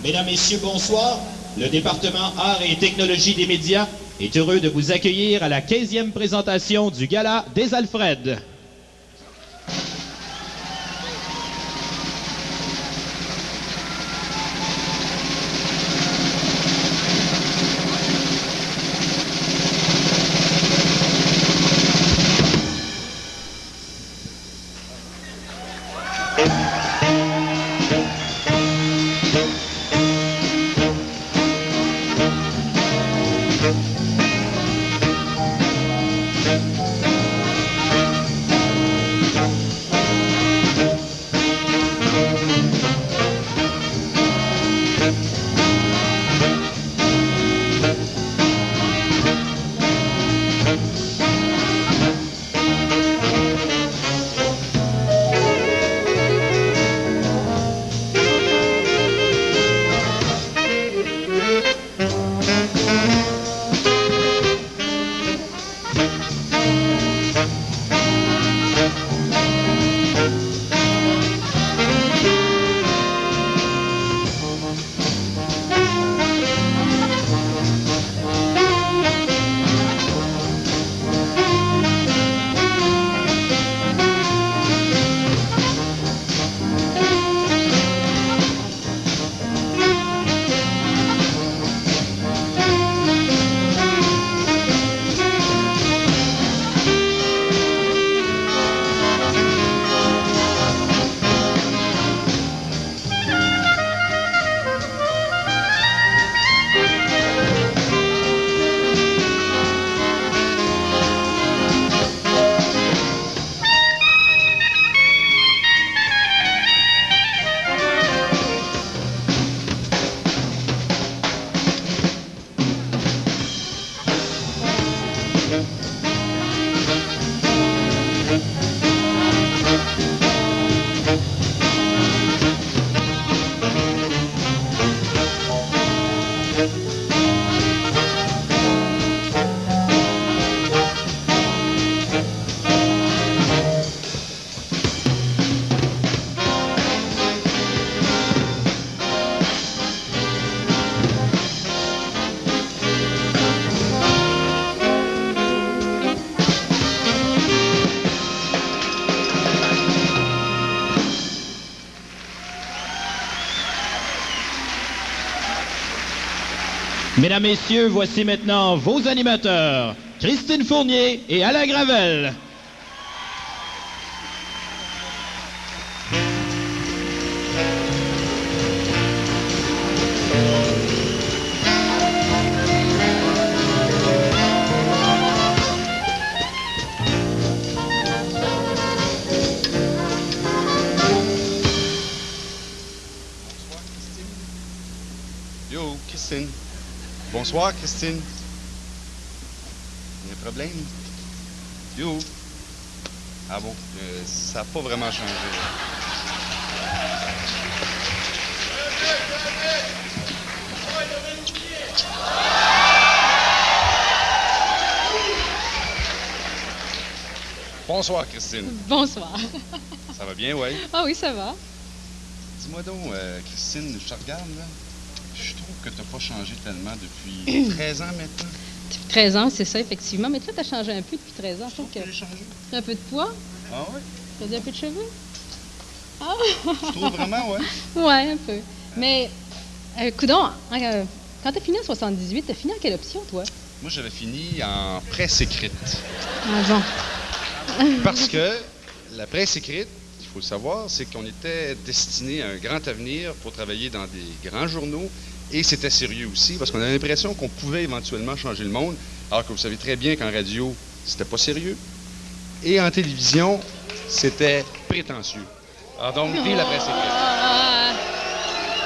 Mesdames, Messieurs, bonsoir. Le département Arts et Technologie des médias est heureux de vous accueillir à la 15e présentation du Gala des Alfreds. Mesdames, Messieurs, voici maintenant vos animateurs, Christine Fournier et Alain Gravel. Yo, Christine. Bonsoir, Christine. Il y a un problème? Yo. Ah bon, ça n'a pas vraiment changé. Bonsoir, Christine. Bonsoir. Ça va bien, ouais? Ah oui, ça va. Dis-moi donc, Christine, je te regarde, là. Je trouve que tu n'as pas changé tellement depuis 13 ans maintenant. Depuis 13 ans, c'est ça, effectivement. Mais toi, tu as changé un peu depuis 13 ans. Je trouve que j'ai changé. tu as un peu de poids. Ah oui? Tu as un peu de cheveux. Ah! Je trouve vraiment, ouais. Ouais, un peu. Mais, coudonc, quand tu as fini en 78, tu as fini en quelle option, toi? Moi, j'avais fini en presse écrite. Ah bon. Parce que la presse écrite, il faut le savoir, c'est qu'on était destiné à un grand avenir pour travailler dans des grands journaux. Et c'était sérieux aussi, parce qu'on avait l'impression qu'on pouvait éventuellement changer le monde, alors que vous savez très bien qu'en radio, c'était pas sérieux. Et en télévision, c'était prétentieux. Alors donc, vive la presse écrite.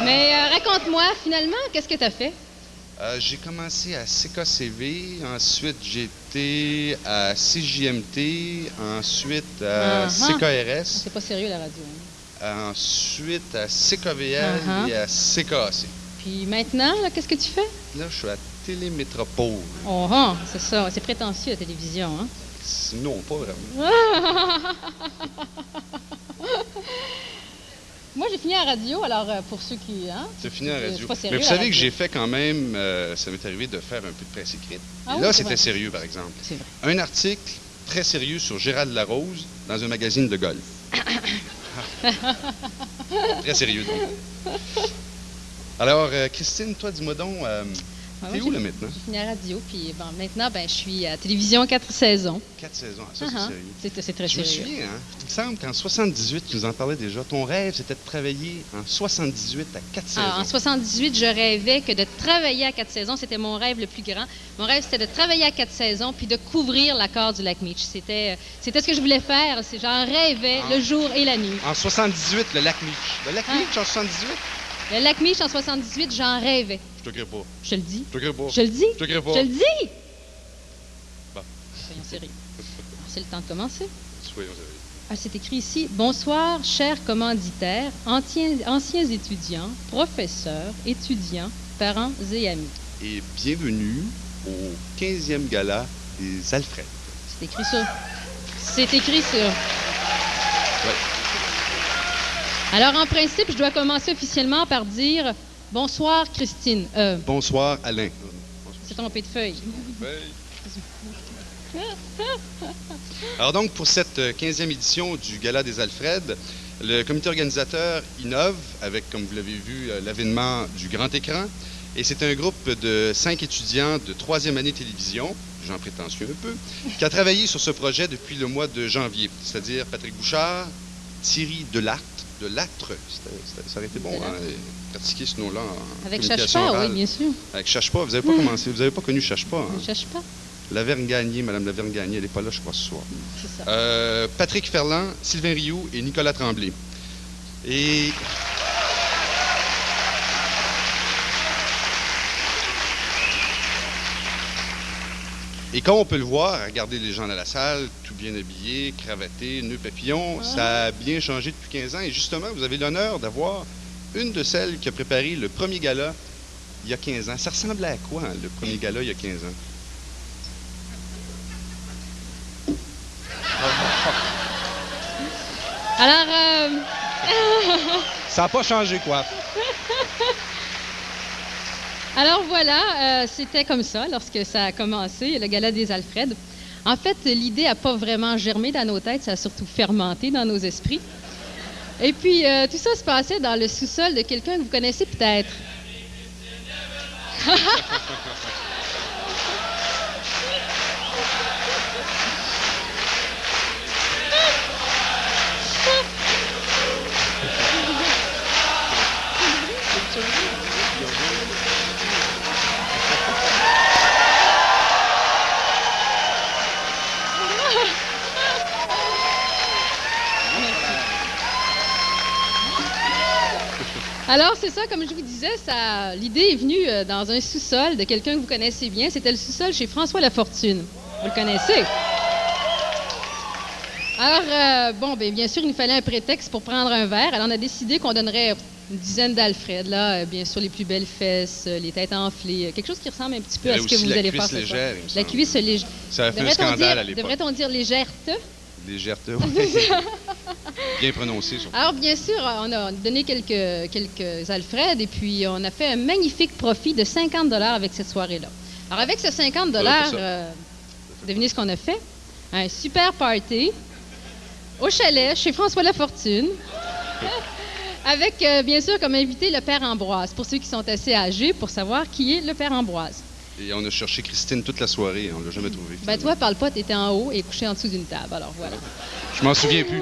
Mais raconte-moi, finalement, qu'est-ce que tu as fait? J'ai commencé à CKCV, ensuite j'ai été à CJMT, ensuite à CKRS. C'est pas sérieux, la radio. Hein? Ensuite à CKVL et à CKAC. Puis maintenant, là, qu'est-ce que tu fais? Là, je suis à Télémétropole. Oh, c'est ça. C'est prétentieux, la télévision, hein? Non, pas vraiment. Moi, j'ai fini à la radio, alors pour ceux qui... Hein, C'est fini à la je radio. suis pas Mais sérieux vous à la savez que radio. j'ai fait quand même, ça m'est arrivé de faire un peu de presse écrite. Ah Et oui, là, c'est c'était vrai. sérieux, par exemple. C'est vrai. Un article très sérieux sur Gérald Larose dans un magazine de golf. Très sérieux, donc. Alors, Christine, toi, dis-moi donc, Ouais, t'es moi, où, là, maintenant? J'ai fini à la radio, puis bon, maintenant, ben, je suis à télévision 4 saisons. 4 saisons. Ah, ça, Uh-huh. c'est sérieux. C'est très Je me sérieux. souviens, hein, il me semble qu'en 78, tu nous en parlais déjà, ton rêve, c'était de travailler en 78 à 4 saisons. En 78, je rêvais que de travailler à 4 saisons, c'était mon rêve le plus grand. Mon rêve, c'était de travailler à 4 saisons puis de couvrir l'accord du lac Meech. C'était ce que je voulais faire. J'en rêvais le jour et la nuit. En 78, le lac Meech. Le lac Meech en 78? Le lac Meech en 78, j'en rêvais. Je te crée pas. Je te le dis. Je te crée pas. Je le dis. Je te crée pas. Je le dis. Bon. Soyons sérieux. C'est le temps de commencer. Soyons sérieux. Ah, c'est écrit ici. Bonsoir, chers commanditaires, anciens étudiants, professeurs, étudiants, parents et amis. Et bienvenue au 15e gala des Alfred. C'est écrit sur. C'est écrit sur. Ouais. Alors, en principe, je dois commencer officiellement par dire bonsoir, Christine. Bonsoir, Alain. C'est trompé de feuille. Alors donc, pour cette 15e édition du Gala des Alfred, le comité organisateur innove avec, comme vous l'avez vu, l'avènement du grand écran. Et c'est un groupe de 5 étudiants de 3e année télévision, gens prétentieux un peu, qui a travaillé sur ce projet depuis le mois de janvier. C'est-à-dire Patrick Bouchard, Thierry Delatre, ça aurait été bon, hein, pratiquer ce nom-là en Avec communication Chachpa, orale. oui, bien sûr. Avec Chachpa, vous n'avez pas commencé, vous n'avez pas connu Chachpa. Hein? Je cherche pas. Laverne Gagné, Madame Laverne Gagné, elle n'est pas là, je crois, ce soir. C'est ça. Patrick Ferland, Sylvain Rioux et Nicolas Tremblay. Et... Et comme on peut le voir, regardez les gens dans la salle, tout bien habillés, cravatés, nœuds papillons, ça a bien changé depuis 15 ans. Et justement, vous avez l'honneur d'avoir une de celles qui a préparé le premier gala il y a 15 ans. Ça ressemblait à quoi, hein, le premier gala il y a 15 ans? Alors, Ça n'a pas changé, quoi. alors voilà, c'était comme ça lorsque ça a commencé, le gala des Alfred. En fait, l'idée n'a pas vraiment germé dans nos têtes, ça a surtout fermenté dans nos esprits. Et puis, tout ça se passait dans le sous-sol de quelqu'un que vous connaissez peut-être. Alors, c'est ça, comme je vous disais, l'idée est venue dans un sous-sol de quelqu'un que vous connaissez bien. C'était le sous-sol chez François Lafortune. Vous le connaissez? Alors, bien sûr, il nous fallait un prétexte pour prendre un verre. Alors, on a décidé qu'on donnerait une dizaine d'Alfred, là, bien sûr, les plus belles fesses, les têtes enflées, quelque chose qui ressemble un petit peu à ce que vous allez faire ce soir. Légère, il me La semble. cuisse légère. Ça a fait un scandale à l'époque. Devrait-on dire légèreté? Légèreté, oui. Bien prononcé, surtout. Alors, bien sûr, on a donné quelques Alfred et puis on a fait un magnifique profit de 50 $ avec cette soirée-là. Alors, avec ce 50 $, devinez ce qu'on a fait? Un super party au chalet chez François Lafortune avec, bien sûr, comme invité le Père Ambroise, pour ceux qui sont assez âgés pour savoir qui est le Père Ambroise. Et on a cherché Christine toute la soirée, on ne l'a jamais trouvée. Ben toi, parle pas, t'étais en haut et couché en dessous d'une table, alors voilà. Je m'en souviens plus.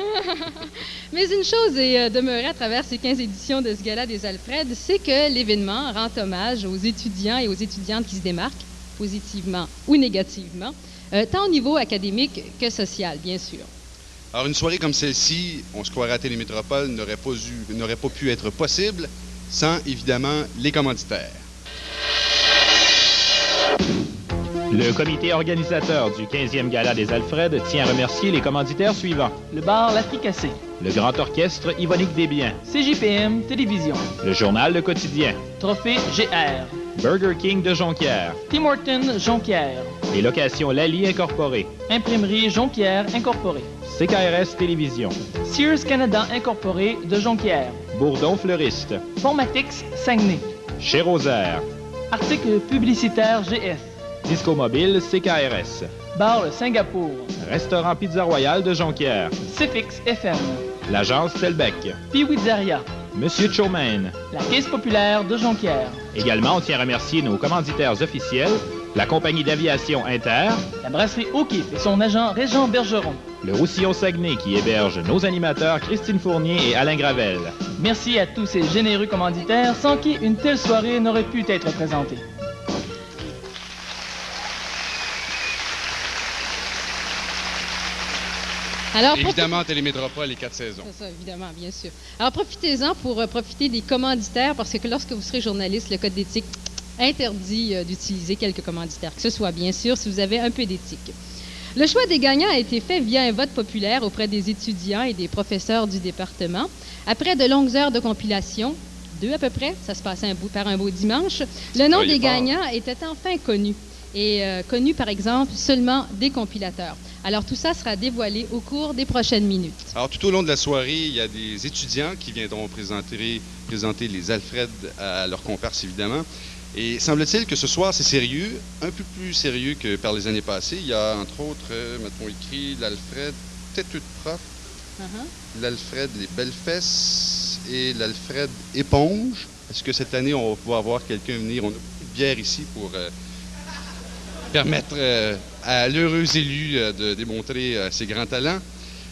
Mais une chose est demeurée à travers ces 15 éditions de ce gala des Alfred, c'est que l'événement rend hommage aux étudiants et aux étudiantes qui se démarquent, positivement ou négativement, tant au niveau académique que social, bien sûr. Alors, une soirée comme celle-ci, on se croirait à Télémétropole, n'aurait pas pu être possible sans, évidemment, les commanditaires. Le comité organisateur du 15e Gala des Alfred tient à remercier les commanditaires suivants. Le bar La Fricassée, Le Grand Orchestre Yvonique Desbiens, CJPM Télévision, le Journal Le Quotidien, Trophée GR, Burger King de Jonquière, Tim Hortons Jonquière, les locations Lally Incorporées, Imprimerie Jonquière Incorporée, CKRS Télévision. Sears Canada Incorporé de Jonquière. Bourdon Fleuriste. Formatix Saguenay. Chez Rosaire. Articles publicitaires GF. Disco Mobile CKRS. Bar Le Singapour. Restaurant Pizza Royale de Jonquière. Cifix FM. L'agence Selbec. Pizzeria. Monsieur Chomaine. La Caisse populaire de Jonquière. Également, on tient à remercier nos commanditaires officiels, la compagnie d'aviation Inter, La brasserie O'Keeffe et son agent Régent Bergeron. le Roussillon Saguenay qui héberge nos animateurs Christine Fournier et Alain Gravel. Merci à tous ces généreux commanditaires sans qui une telle soirée n'aurait pu être présentée. Alors, Évidemment, Télémétropole et 4 saisons. C'est ça, évidemment, bien sûr. Alors, profitez-en pour profiter des commanditaires, parce que lorsque vous serez journaliste, le Code d'éthique interdit d'utiliser quelques commanditaires, que ce soit, bien sûr, si vous avez un peu d'éthique. Le choix des gagnants a été fait via un vote populaire auprès des étudiants et des professeurs du département. Après de longues heures de compilation, 2 à peu près, ça se passait par un beau dimanche, le nom des gagnants était enfin connu. Et connu, par exemple, seulement des compilateurs. Alors, tout ça sera dévoilé au cours des prochaines minutes. Alors, tout au long de la soirée, il y a des étudiants qui viendront présenter les Alfred à leurs comparses, évidemment. Et semble-t-il que ce soir, c'est sérieux, un peu plus sérieux que par les années passées. Il y a, entre autres, mettons écrit, l'Alfred têteux de prof, l'Alfred les belles fesses et l'Alfred éponge. Est-ce que cette année, on va pouvoir voir quelqu'un venir? On a beaucoup de bière ici pour permettre à l'heureux élu de démontrer ses grands talents.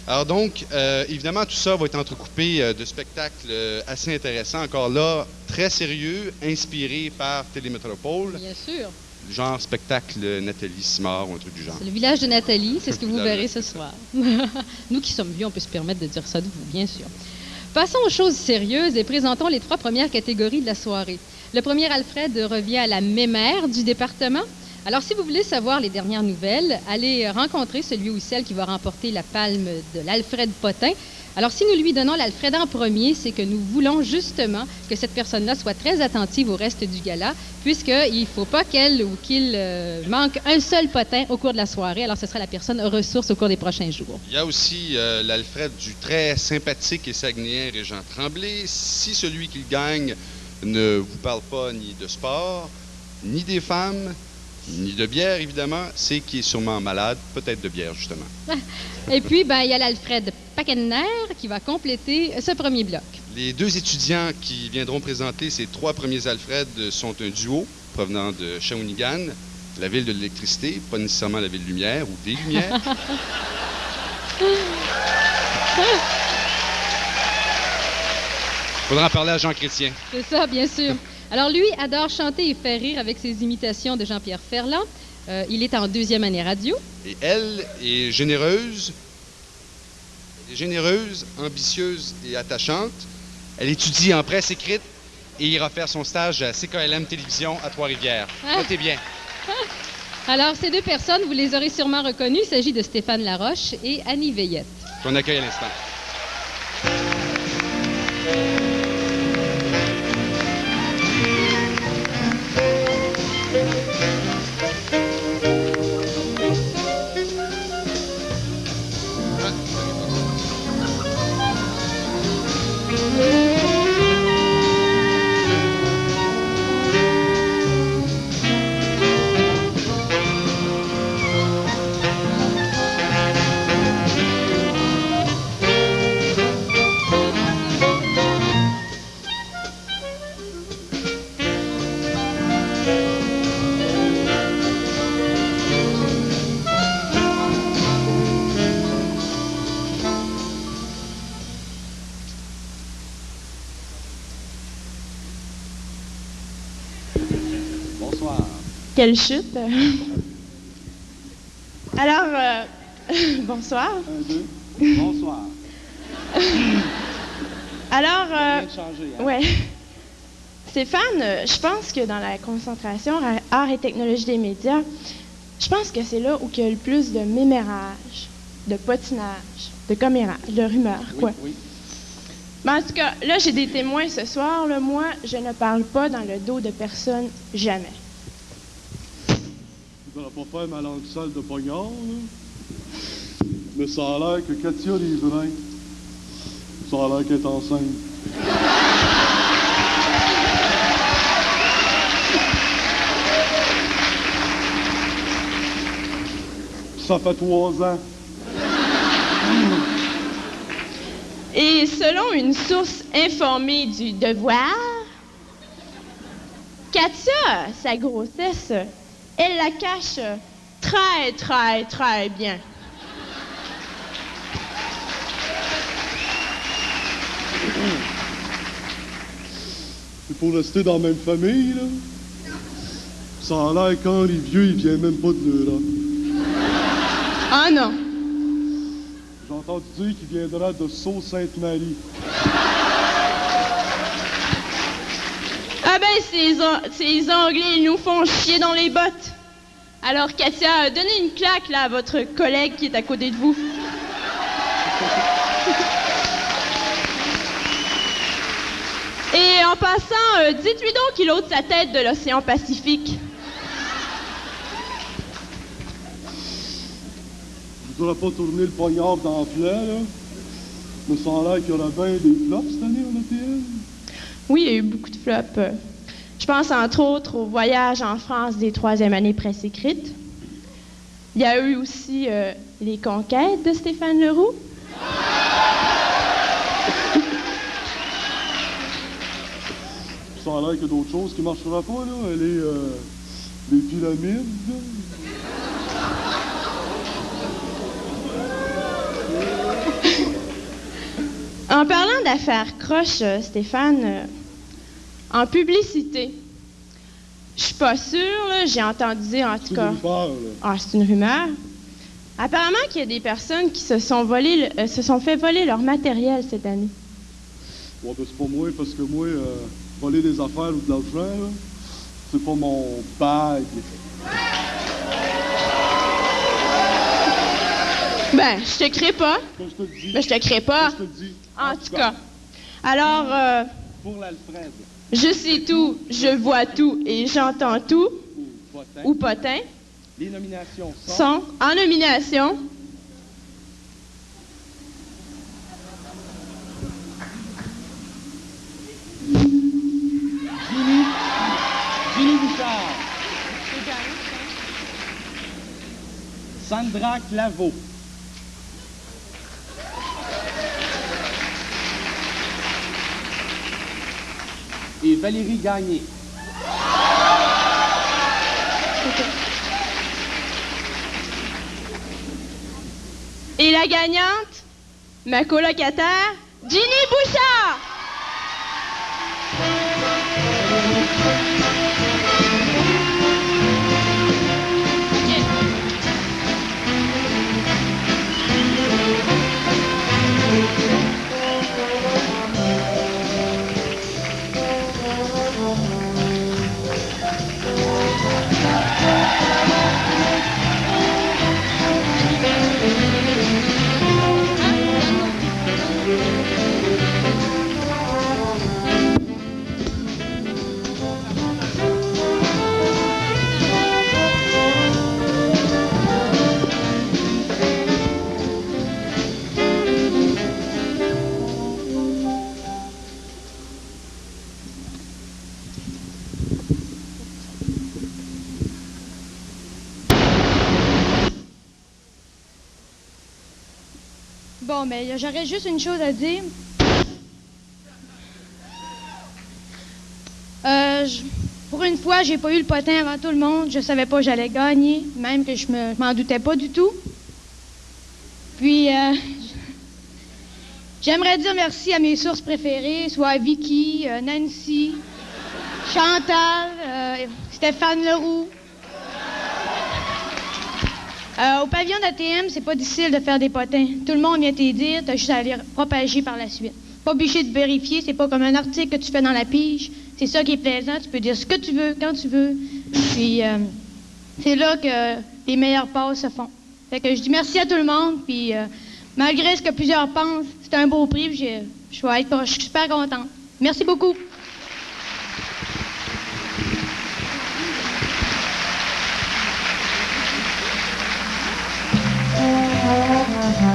Alors donc, évidemment, tout ça va être entrecoupé de spectacles assez intéressants. Encore là, très sérieux, inspirés par Télémétropole. Bien sûr. Genre spectacle Nathalie Simard ou un truc du genre. C'est le village de Nathalie, c'est ce que vous verrez ce soir. Nous qui sommes vieux, on peut se permettre de dire ça de vous, bien sûr. Passons aux choses sérieuses et présentons les 3 premières catégories de la soirée. Le premier Alfred revient à la mémère du département. Alors, si vous voulez savoir les dernières nouvelles, allez rencontrer celui ou celle qui va remporter la palme de l'Alfred Potin. Alors, si nous lui donnons l'Alfred en premier, c'est que nous voulons justement que cette personne-là soit très attentive au reste du gala, puisqu'il ne faut pas qu'elle ou qu'il manque un seul potin au cours de la soirée. Alors, ce sera la personne ressource au cours des prochains jours. Il y a aussi l'Alfred du très sympathique et saguenéen Régent Tremblay. Si celui qui gagne ne vous parle pas ni de sport, ni des femmes, ni de bière, évidemment, c'est qu'il est sûrement malade, peut-être de bière, justement. Et puis, il y a l'Alfred Paquenner qui va compléter ce premier bloc. Les 2 étudiants qui viendront présenter ces 3 premiers Alfred sont un duo provenant de Shawinigan, la ville de l'électricité, pas nécessairement la ville lumière ou des lumières. Faudra en parler à Jean Chrétien. C'est ça, bien sûr. Alors, lui adore chanter et faire rire avec ses imitations de Jean-Pierre Ferland. Il est en 2e année radio. Et elle est généreuse. Elle est généreuse, ambitieuse et attachante. Elle étudie en presse écrite et ira faire son stage à CKLM Télévision à Trois-Rivières. Notez bien. Alors, ces 2 personnes, vous les aurez sûrement reconnues. Il s'agit de Stéphane Laroche et Annie Veillette. Qu'on accueille à l'instant. Quelle chute! Alors, bonsoir. Bonsoir. Alors, Changer, hein? ouais. Stéphane, je pense que dans la concentration art et technologie des médias, je pense que c'est là où il y a le plus de mémérage, de potinage, de commérage, de rumeurs, quoi. Oui. Mais en tout cas, là, j'ai des témoins ce soir. Là, moi, je ne parle pas dans le dos de personne, jamais. Tu ne vas pas faire ma langue sale de poignard, là? Mais ça a l'air que Katia Livrin, ça a l'air qu'elle est enceinte. Ça fait 3 ans. Et selon une source informée du Devoir, Katia, sa grossesse, elle la cache très bien. Il faut rester dans la même famille, là. Ça a l'air quand les vieux, ils viennent même pas de l'Europe. Ah non. J'ai entendu dire qu'il viendra de Sault-Sainte-Marie. Ah ben, ces Anglais, ils nous font chier dans les bottes. Alors, Katia, donnez une claque, là, à votre collègue qui est à côté de vous. Et en passant, dites-lui donc qu'il ôte sa tête de l'océan Pacifique. Je voudrais pas tourner le poignard dans le plat, là. Mais ça a l'air qu'il y aura bien des flops cette année en ATL. Oui, il y a eu beaucoup de flops. Je pense entre autres au voyage en France des 3e années presse écrite. Il y a eu aussi les conquêtes de Stéphane Leroux. Ça a l'air qu'il y a d'autres choses qui ne marchera pas, là. Les pyramides. En parlant d'affaires croches, Stéphane, en publicité, je suis pas sûre, là, j'ai entendu dire en tout C'est cas. une rumeur, là. Ah, c'est une rumeur. Apparemment qu'il y a des personnes qui se sont fait voler leur matériel cette année. Ouais, ben c'est pas moi, parce que moi, voler des affaires ou de l'argent, là, c'est pas mon bag. Ben, je te crée pas. Comme je te le dis. Ben, je te crée pas. Comme je te le dis. En tout cas. Alors, Pour l'Alfred, je sais tout, je vois tout et j'entends tout, ou Potin, ou potin, les nominations sont en nomination. Ginny Bouchard, Sandra Claveau, et Valérie Gagné. Et la gagnante, ma colocataire, Ginny Bouchard. Bon, mais j'aurais juste une chose à dire. Pour une fois, j'ai pas eu le potin avant tout le monde. Je savais pas que j'allais gagner, même que je m'en doutais pas du tout. Puis, j'aimerais dire merci à mes sources préférées, soit Vicky, Nancy, Chantal, Stéphane Leroux. Au pavillon d'ATM, c'est pas difficile de faire des potins. Tout le monde vient te dire, t'as juste à les propager par la suite. Pas obligé de vérifier, c'est pas comme un article que tu fais dans la pige. C'est ça qui est plaisant, tu peux dire ce que tu veux, quand tu veux. Puis c'est là que les meilleures passes se font. Fait que je dis merci à tout le monde, puis malgré ce que plusieurs pensent, c'est un beau prix, puis je suis super contente. Merci beaucoup. Thank you.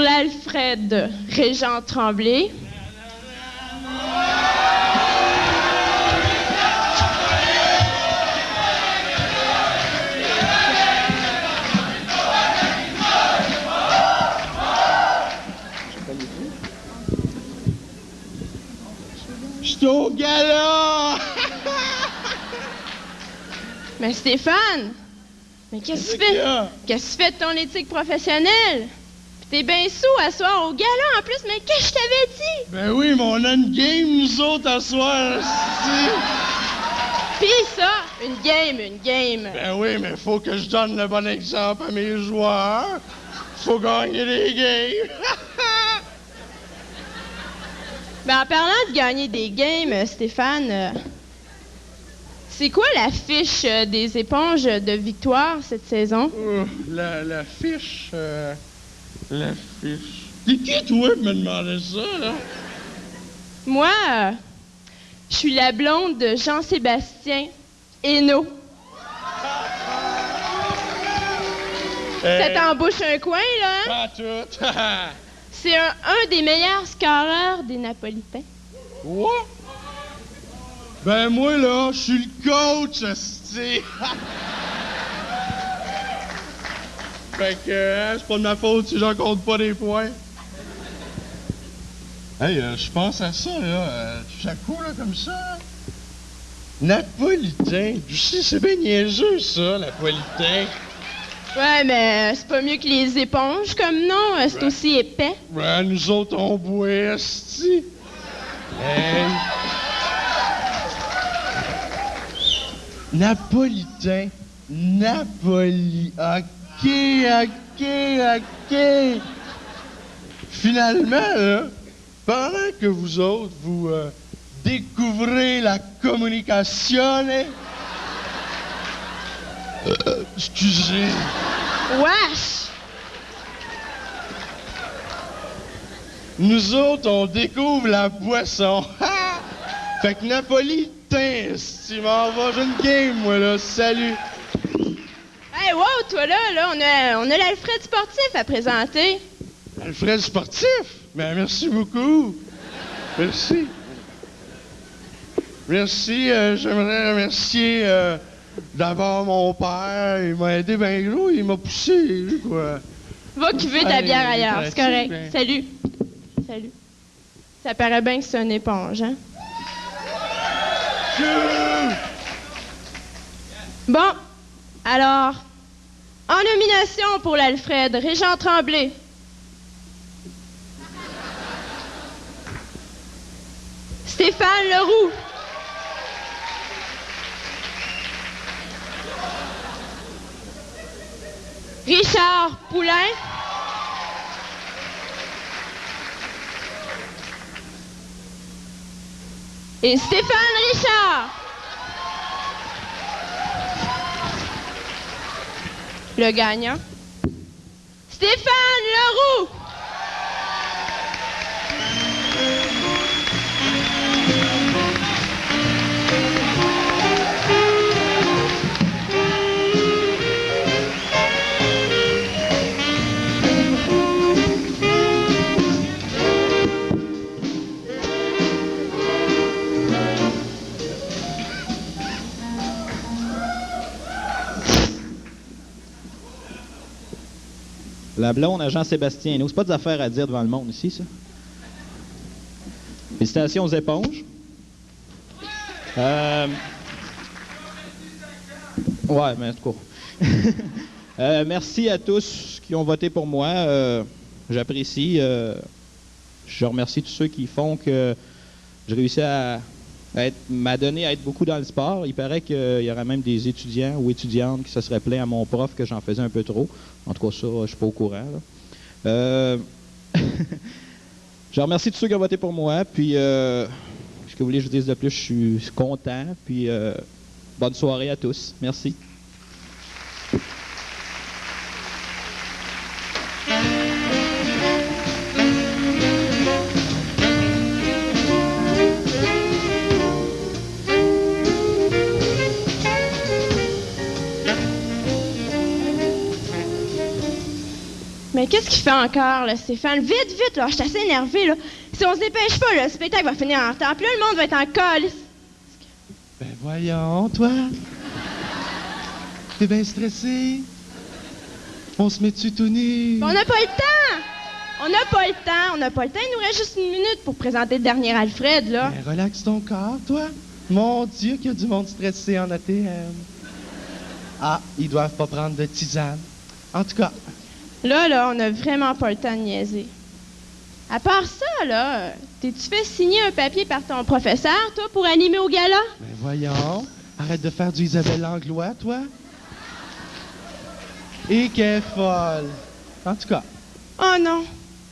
l'Alfred Régent Tremblay. J'suis au gala! Mais Stéphane, mais qu'est-ce que tu fais? Qu'est-ce que tu fais de ton éthique professionnelle? Puis t'es bien sous à soir au gala en plus, mais qu'est-ce que je t'avais dit? Ben oui, mais on a une game, nous autres, à soir, Pis ça, une game. Ben oui, mais faut que je donne le bon exemple à mes joueurs. Faut gagner des games. Ben en parlant de gagner des games, Stéphane, c'est quoi la fiche des éponges de victoire cette saison? La fiche... La fiche... T'es qui, toi, pour me demander ça, là? Moi, je suis la blonde de Jean-Sébastien Hainaut. Ça t'embouche un coin, là, hein? Pas tout. C'est un des meilleurs scoreurs des Napolitains. What? Ben moi, là, je suis le coach, esti. Fait que, c'est pas de ma faute si j'en compte pas des points. Hey, je pense à ça, là. Chaque coup, là, comme ça. Là. Napolitain. Je sais, c'est bien niaiseux, ça, napolitain. Ouais, mais c'est pas mieux que les éponges comme nom. C'est aussi épais. Ouais, nous autres, on boit, esti. Hey. Napolitain. Napoli. OK. Finalement, là, pendant que vous autres, vous découvrez la communication, excusez. Wesh! Nous autres, on découvre la boisson. Fait que Napolitain, si m'en vas, j'ai une game, moi, là. Salut. Hey, wow, toi, là, on a l'Alfred sportif à présenter. Alfred sportif? Ben, merci beaucoup. Merci. Merci, j'aimerais remercier d'abord mon père. Il m'a aidé bien gros, il m'a poussé, quoi. Va cuver ta bière ailleurs, c'est correct. Ben. Salut. Ça paraît bien que c'est une éponge, hein? Bon, alors, en nomination pour l'Alfred, Régent Tremblay. Stéphane Leroux. Richard Poulain. Et Stéphane Richard. Le gagnant. Stéphane Leroux. La blonde à Jean-Sébastien Hainaut. C'est pas des affaires à dire devant le monde ici, ça. Félicitations aux éponges. Ouais, mais en tout cas. Merci à tous qui ont voté pour moi. J'apprécie. Je remercie tous ceux qui font que je réussis à m'adonner à être beaucoup dans le sport. Il paraît qu'il y aurait même des étudiants ou étudiantes qui se seraient plaints à mon prof que j'en faisais un peu trop. En tout cas, ça, je suis pas au courant. Là. Je remercie tous ceux qui ont voté pour moi. Puis, ce que vous voulez que je vous dise de plus, je suis content. Puis, bonne soirée à tous. Merci. Ben, qu'est-ce qu'il fait encore, là, Stéphane? Vite, vite, là, je suis assez énervée, là. Si on se dépêche pas, là, le spectacle va finir en retard, puis là, le monde va être en calice. Ben voyons, toi. T'es bien stressé? On se met-tu tout nu? On n'a pas le temps! On n'a pas le temps, il nous reste juste une minute pour présenter le dernier Alfred, là. Ben relaxe ton corps, toi. Mon Dieu, qu'il y a du monde stressé en ATM. Ah, ils doivent pas prendre de tisane. En tout cas... Là, on n'a vraiment pas le temps de niaiser. À part ça, là, t'es-tu fait signer un papier par ton professeur, toi, pour animer au gala? Ben voyons, arrête de faire du Isabelle Langlois, toi. Et qu'elle est folle. En tout cas... Oh non!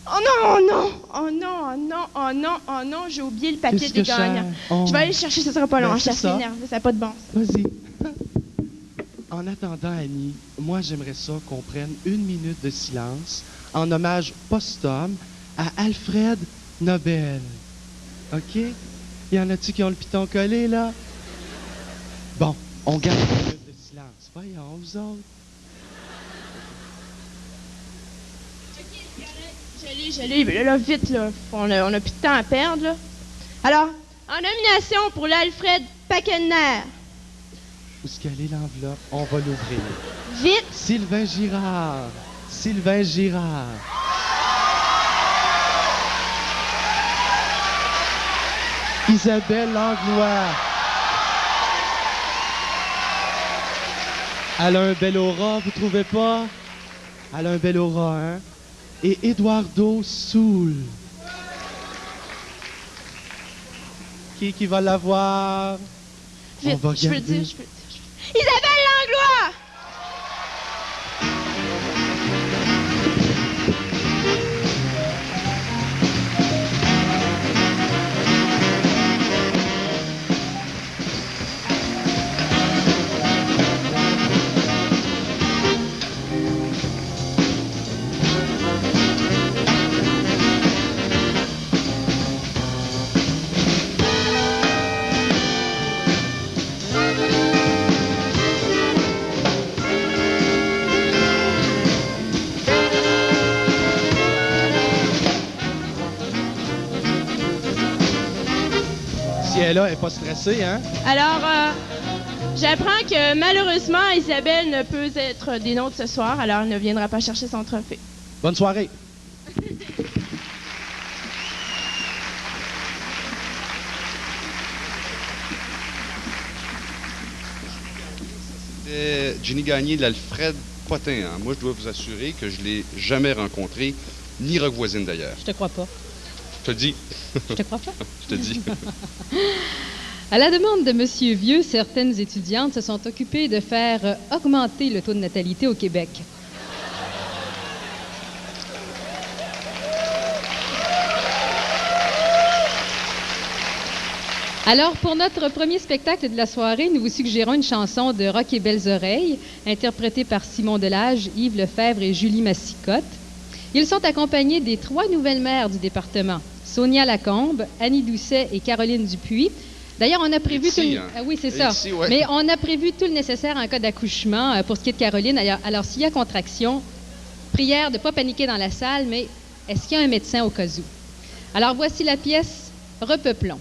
Oh non, oh non! Oh non, oh non, oh non, oh non, j'ai oublié le papier Qu'est-ce des que gagnants. ça? Je vais aller le chercher, ce sera pas long. Ben, Je suis c'est assez ça. énervée, ça n'a pas de bon sens. Vas-y. En attendant, Annie, moi, j'aimerais ça qu'on prenne 1 minute de silence en hommage posthume à Alfred Nobel. OK? Y en a-tu qui ont le piton collé, là? Bon, on garde 1 minute de silence. Voyons, vous autres. Je l'ai, là, vite, là. On a plus de temps à perdre, là. Alors, en nomination pour l'Alfred Paquenner. Où est-ce qu'elle est l'enveloppe? On va l'ouvrir. Vite! Sylvain Girard. Sylvain Girard. Isabelle Langlois. Elle a un bel aura, vous trouvez pas? Elle a un bel aura, hein? Et Eduardo Soul. Qui va l'avoir? Vite, On va je peux le regarder. dire, je peux le dire. Isabelle Langlois! Si elle est là, elle n'est pas stressée, hein? Alors, j'apprends que malheureusement, Isabelle ne peut être des nôtres ce soir, alors elle ne viendra pas chercher son trophée. Bonne soirée. C'était Ginny Gagné de l'Alfred Potin. Hein. Moi, je dois vous assurer que je ne l'ai jamais rencontré, ni Roquevoisine d'ailleurs. Je te crois pas. Je te le dis. Je te crois pas. Je te dis. À la demande de Monsieur Vieux, certaines étudiantes se sont occupées de faire augmenter le taux de natalité au Québec. Alors, pour notre premier spectacle de la soirée, nous vous suggérons une chanson de Rock et Belles Oreilles, interprétée par Simon Delage, Yves Lefebvre et Julie Massicotte. Ils sont accompagnés des 3 nouvelles maires du département, Sonia Lacombe, Annie Doucet et Caroline Dupuis. D'ailleurs, on a prévu Ici, tout... hein. Ah oui, c'est ça. Ici, ouais. Mais on a prévu tout le nécessaire en cas d'accouchement pour ce qui est de Caroline. Alors s'il y a contraction, prière de ne pas paniquer dans la salle, mais est-ce qu'il y a un médecin au cas où? Alors voici la pièce Repeuplons.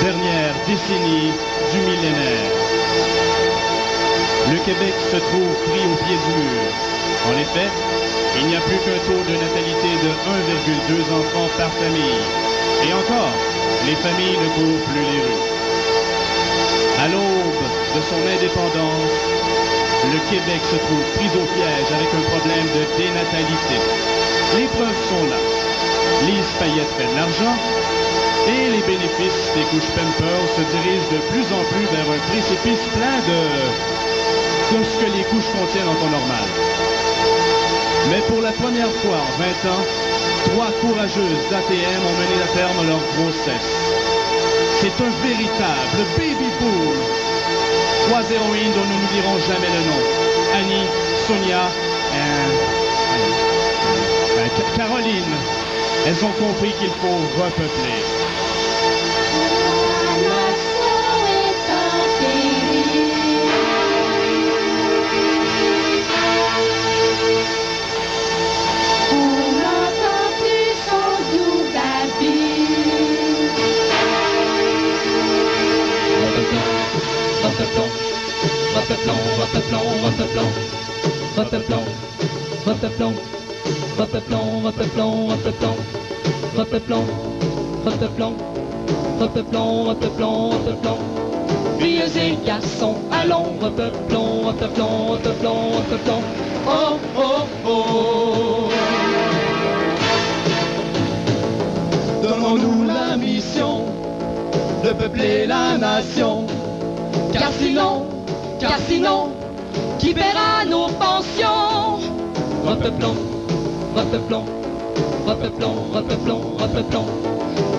Dernière décennie du millénaire. Le Québec se trouve pris au pied du mur. En effet, il n'y a plus qu'un taux de natalité de 1,2 enfants par famille. Et encore, les familles ne courent plus les rues. À l'aube de son indépendance, le Québec se trouve pris au piège avec un problème de dénatalité. Les preuves sont là. Lise Payette fait de l'argent et les bénéfices des couches Pampers se dirigent de plus en plus vers un précipice plein de tout ce que les couches contiennent en temps normal. Mais pour la première fois en 20 ans, 3 courageuses d'ATM ont mené à terme leur grossesse. C'est un véritable baby boom. 3 héroïnes dont nous n'oublierons jamais le nom. Annie, Sonia et Caroline. Elles ont compris qu'il faut repeupler. Repeuplons. Filles et garçons, allons, repeuplons. Oh, oh, oh. Donnons-nous la mission de peupler la nation. Car sinon, qui paiera nos pensions? Repeuplons.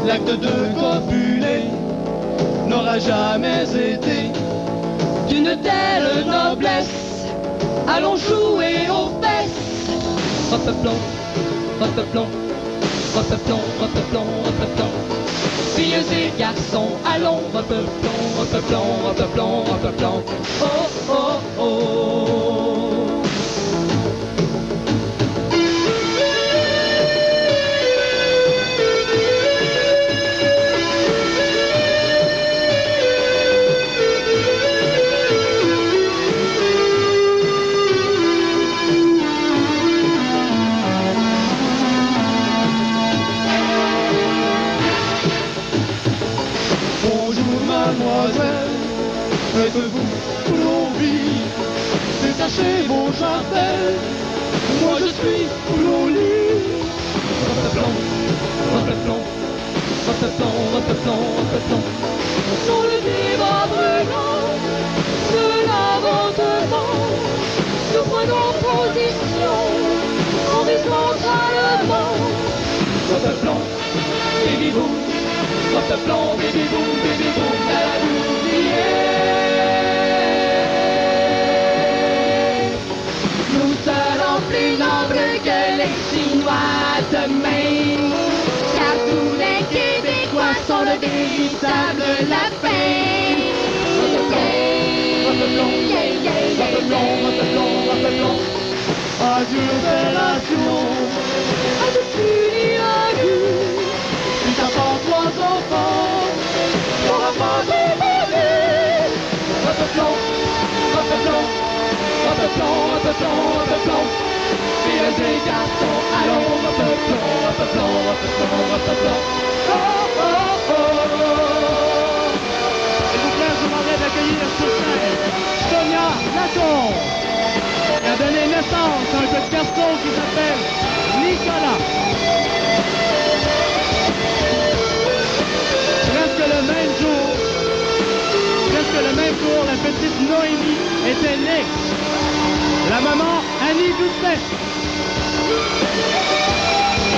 L'acte de copuler n'aura jamais été d'une telle noblesse. Allons jouer aux fesses. Repeuplons. Filles et garçons, allons, repeuplons. Oh, oh, oh. Faites-vous l'envie, détachez vos chapelles, moi je suis au lit. Repeuplons. Sur le vivre brûlant de l'avortement, nous prenons position en risquant allemand. Repeuplons, baby boom, la nous serons plus nombreux que les Chinois demain, car tous les Québécois sont de véritables lapins. Repeuplons. Adieu opération, adieu Puniagu, si t'as pas 3 enfants, t'auras pas de bébé. Repeuplons. Filles et garçons, allons, repeuplons. Oh, oh, oh. S'il vous plaît, je vous demanderai d'accueillir sur scène Sonia Lacombe, qui a donné naissance à un petit garçon qui s'appelle Nicolas. Presque le même jour, la petite Noémie était née. La maman, Annie Doucet.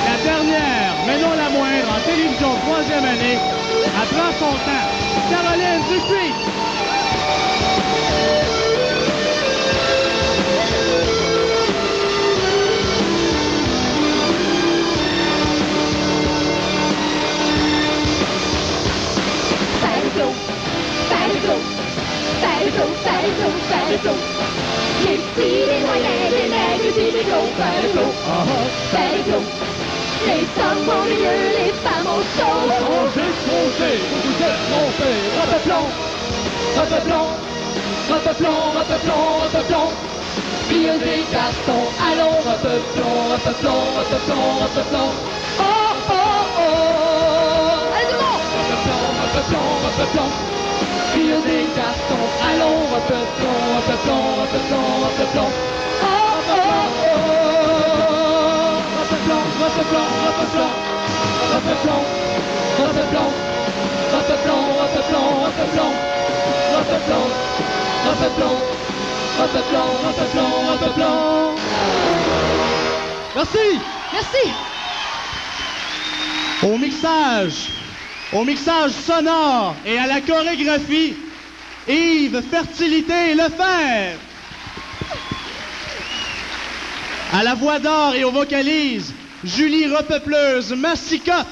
La dernière, mais non la moindre, en télévision 3e année, apprend son temps. Caroline Dupuis. Les petits, les moyens, les nègres et les gros, les hommes au milieu, les femmes au chaud. changez, vous êtes trompés. Repeuplons. Filles et garçons, allons, repeuplons. Oh, oh, oh. Allez, tout le monde. Repeuplons. Filles et garçons, allons, repeuplons. Oh, oh, oh. Repeuplons. repeuplons. Merci. Merci. Au mixage sonore et à la chorégraphie, Yves Fertilité Lefebvre. À la voix d'or et aux vocalises, Julie Repeupleuse Massicotte.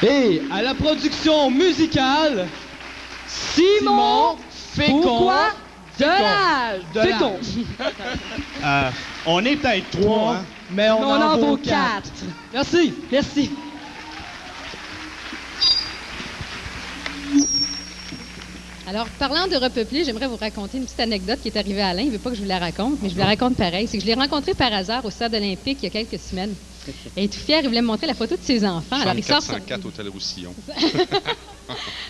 Et à la production musicale, Simon Fécond. Pourquoi Delage? Fécond. On est peut-être 3, hein? Mais on en vaut 4. 4. Merci. Merci. Alors, parlant de repeupler, j'aimerais vous raconter une petite anecdote qui est arrivée à Alain. Il ne veut pas que je vous la raconte, mais je vous la raconte pareil. C'est que je l'ai rencontré par hasard au stade olympique il y a quelques semaines. Il est tout fier, il voulait me montrer la photo de ses enfants. Alors, il sort 404 Hôtel Roussillon.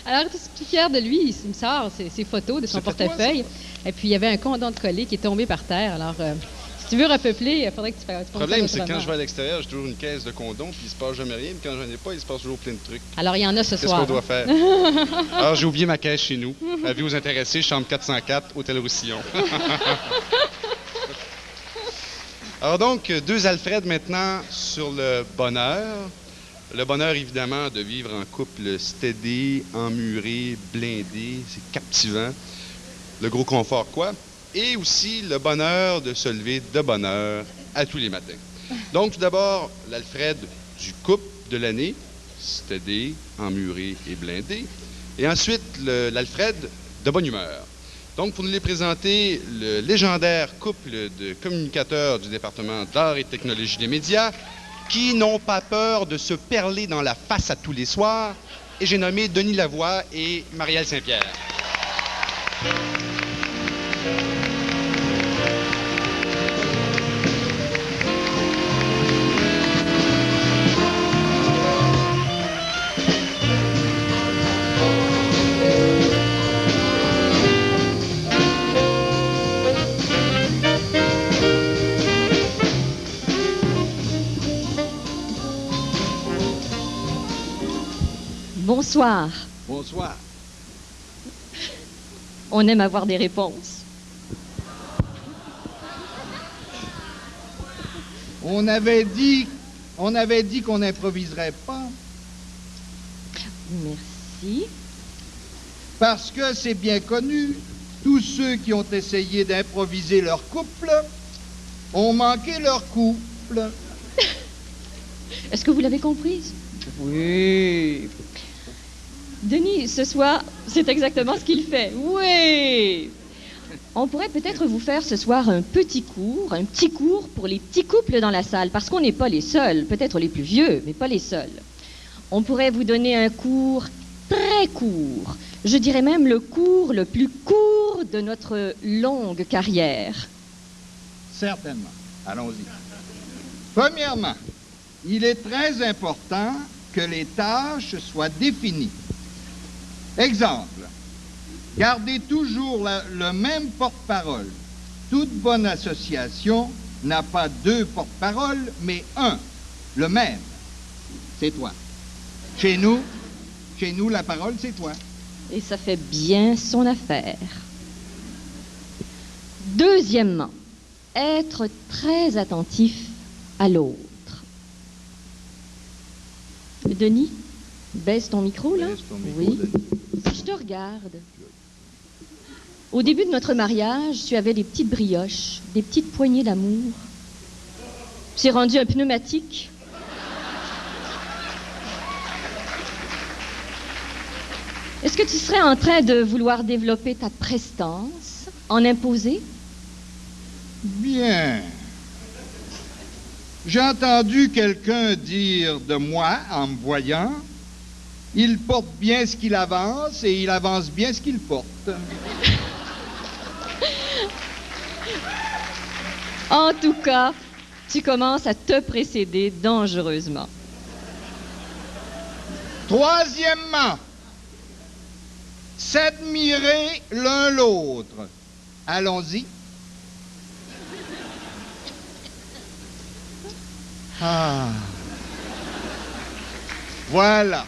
Alors, il est tout fier de lui. Il me sort ses photos de son portefeuille. Et puis, il y avait un condom de coller qui est tombé par terre. Alors, si tu veux repeupler, il faudrait que tu fasses ça. Le problème, c'est que quand je vais à l'extérieur, j'ai toujours une caisse de condoms, puis il se passe jamais rien. Mais quand j'en ai pas, il se passe toujours plein de trucs. Alors, il y en a ce Qu'est-ce soir. qu'on doit faire? Alors, j'ai oublié ma caisse chez nous. Avis aux intéressés, chambre 404, Hôtel Roussillon. Alors donc, 2 Alfred maintenant sur le bonheur. Le bonheur, évidemment, de vivre en couple stédé, emmuré, blindé. C'est captivant. Le gros confort, quoi. Et aussi le bonheur de se lever de bonne heure à tous les matins. Donc, tout d'abord, l'Alfred du couple de l'année, stédé, emmuré et blindé. Et ensuite, l'Alfred de bonne humeur. Donc, pour nous les présenter, le légendaire couple de communicateurs du département d'art et technologie des médias qui n'ont pas peur de se perler dans la face à tous les soirs. Et j'ai nommé Denis Lavoie et Marielle Saint-Pierre. Bonsoir. Bonsoir. On aime avoir des réponses. On avait dit qu'on n'improviserait pas. Merci. Parce que c'est bien connu, tous ceux qui ont essayé d'improviser leur couple ont manqué leur couple. Est-ce que vous l'avez comprise? Oui. Denis, ce soir, c'est exactement ce qu'il fait. Oui. On pourrait peut-être vous faire ce soir un petit cours pour les petits couples dans la salle, parce qu'on n'est pas les seuls, peut-être les plus vieux, mais pas les seuls. On pourrait vous donner un cours très court, je dirais même le cours le plus court de notre longue carrière. Certainement. Allons-y. Premièrement, il est très important que les tâches soient définies. Exemple, gardez toujours le même porte-parole. Toute bonne association n'a pas 2 porte-paroles, mais un, le même. C'est toi. Chez nous, la parole, c'est toi. Et ça fait bien son affaire. Deuxièmement, être très attentif à l'autre. Denis, baisse ton micro, là. Baisse ton micro, oui. Denis. Je te regarde. Au début de notre mariage, tu avais des petites brioches, des petites poignées d'amour. C'est rendu un pneumatique. Est-ce que tu serais en train de vouloir développer ta prestance, en imposer? Bien. J'ai entendu quelqu'un dire de moi, en me voyant, il porte bien ce qu'il avance et il avance bien ce qu'il porte. En tout cas, tu commences à te précéder dangereusement. Troisièmement, s'admirer l'un l'autre. Allons-y. Ah. Voilà.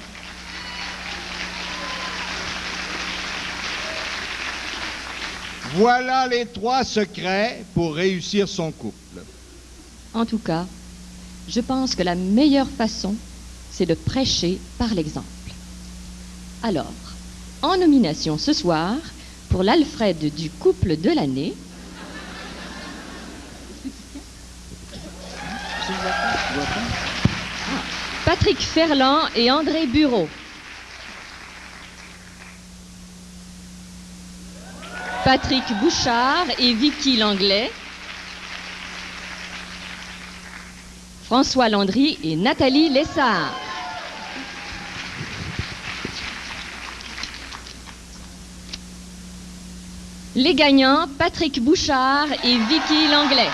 Voilà les 3 secrets pour réussir son couple. En tout cas, je pense que la meilleure façon, c'est de prêcher par l'exemple. Alors, en nomination ce soir, pour l'Alfred du couple de l'année, Patrick Ferland et André Bureau. Patrick Bouchard et Vicky Langlais. François Landry et Nathalie Lessard. Les gagnants, Patrick Bouchard et Vicky Langlais.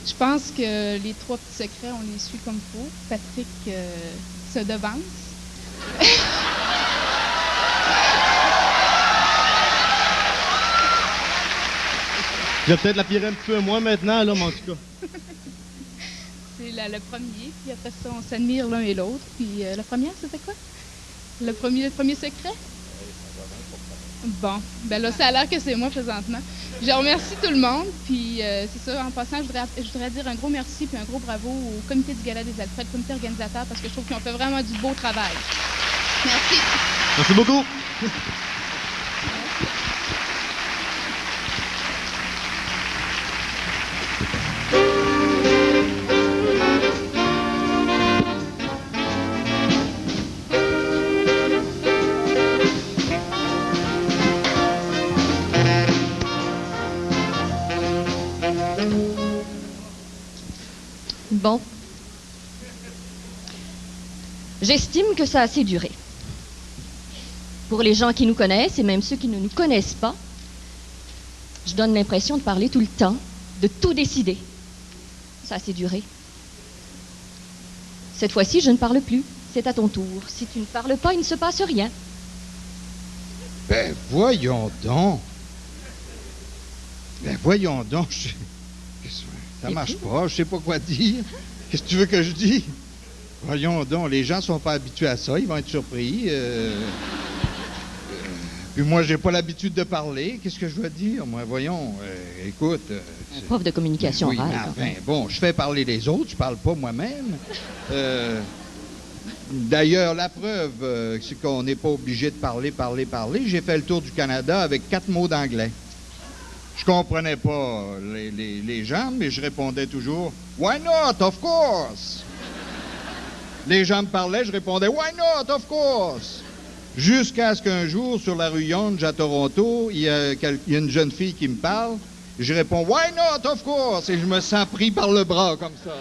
Je pense que les 3 petits secrets, on les suit comme il faut. Patrick se devance. J'ai peut-être la pire un petit peu à moi maintenant, là, mais en tout cas. C'est le premier, puis après ça, on s'admire l'un et l'autre. Puis la première, c'était quoi? Le premier secret? Bon, ben là, ça a l'air que c'est moi présentement. Je remercie tout le monde, puis c'est ça, en passant, je voudrais dire un gros merci puis un gros bravo au comité du Gala des Alfred, comité organisateur, parce que je trouve qu'ils ont fait vraiment du beau travail. Merci. Merci beaucoup. Bon. J'estime que ça a assez duré. Pour les gens qui nous connaissent et même ceux qui ne nous connaissent pas, je donne l'impression de parler tout le temps, de tout décider. Ça a assez duré. Cette fois-ci, je ne parle plus. C'est à ton tour. Si tu ne parles pas, il ne se passe rien. Ben, voyons donc. Ça marche pas, je sais pas quoi dire. Qu'est-ce que tu veux que je dise? Voyons donc, les gens sont pas habitués à ça, ils vont être surpris. Puis moi, j'ai pas l'habitude de parler. Qu'est-ce que je dois dire? Moi, voyons, écoute... Un prof de communication oui, orale. enfin, bon, je fais parler les autres, je parle pas moi-même. D'ailleurs, la preuve, c'est qu'on n'est pas obligé de parler. J'ai fait le tour du Canada avec 4 mots d'anglais. Je comprenais pas les gens, mais je répondais toujours « Why not, of course! » Les gens me parlaient, je répondais « Why not, of course! » Jusqu'à ce qu'un jour, sur la rue Yonge à Toronto, il y a une jeune fille qui me parle. Je réponds « Why not, of course! » Et je me sens pris par le bras comme ça.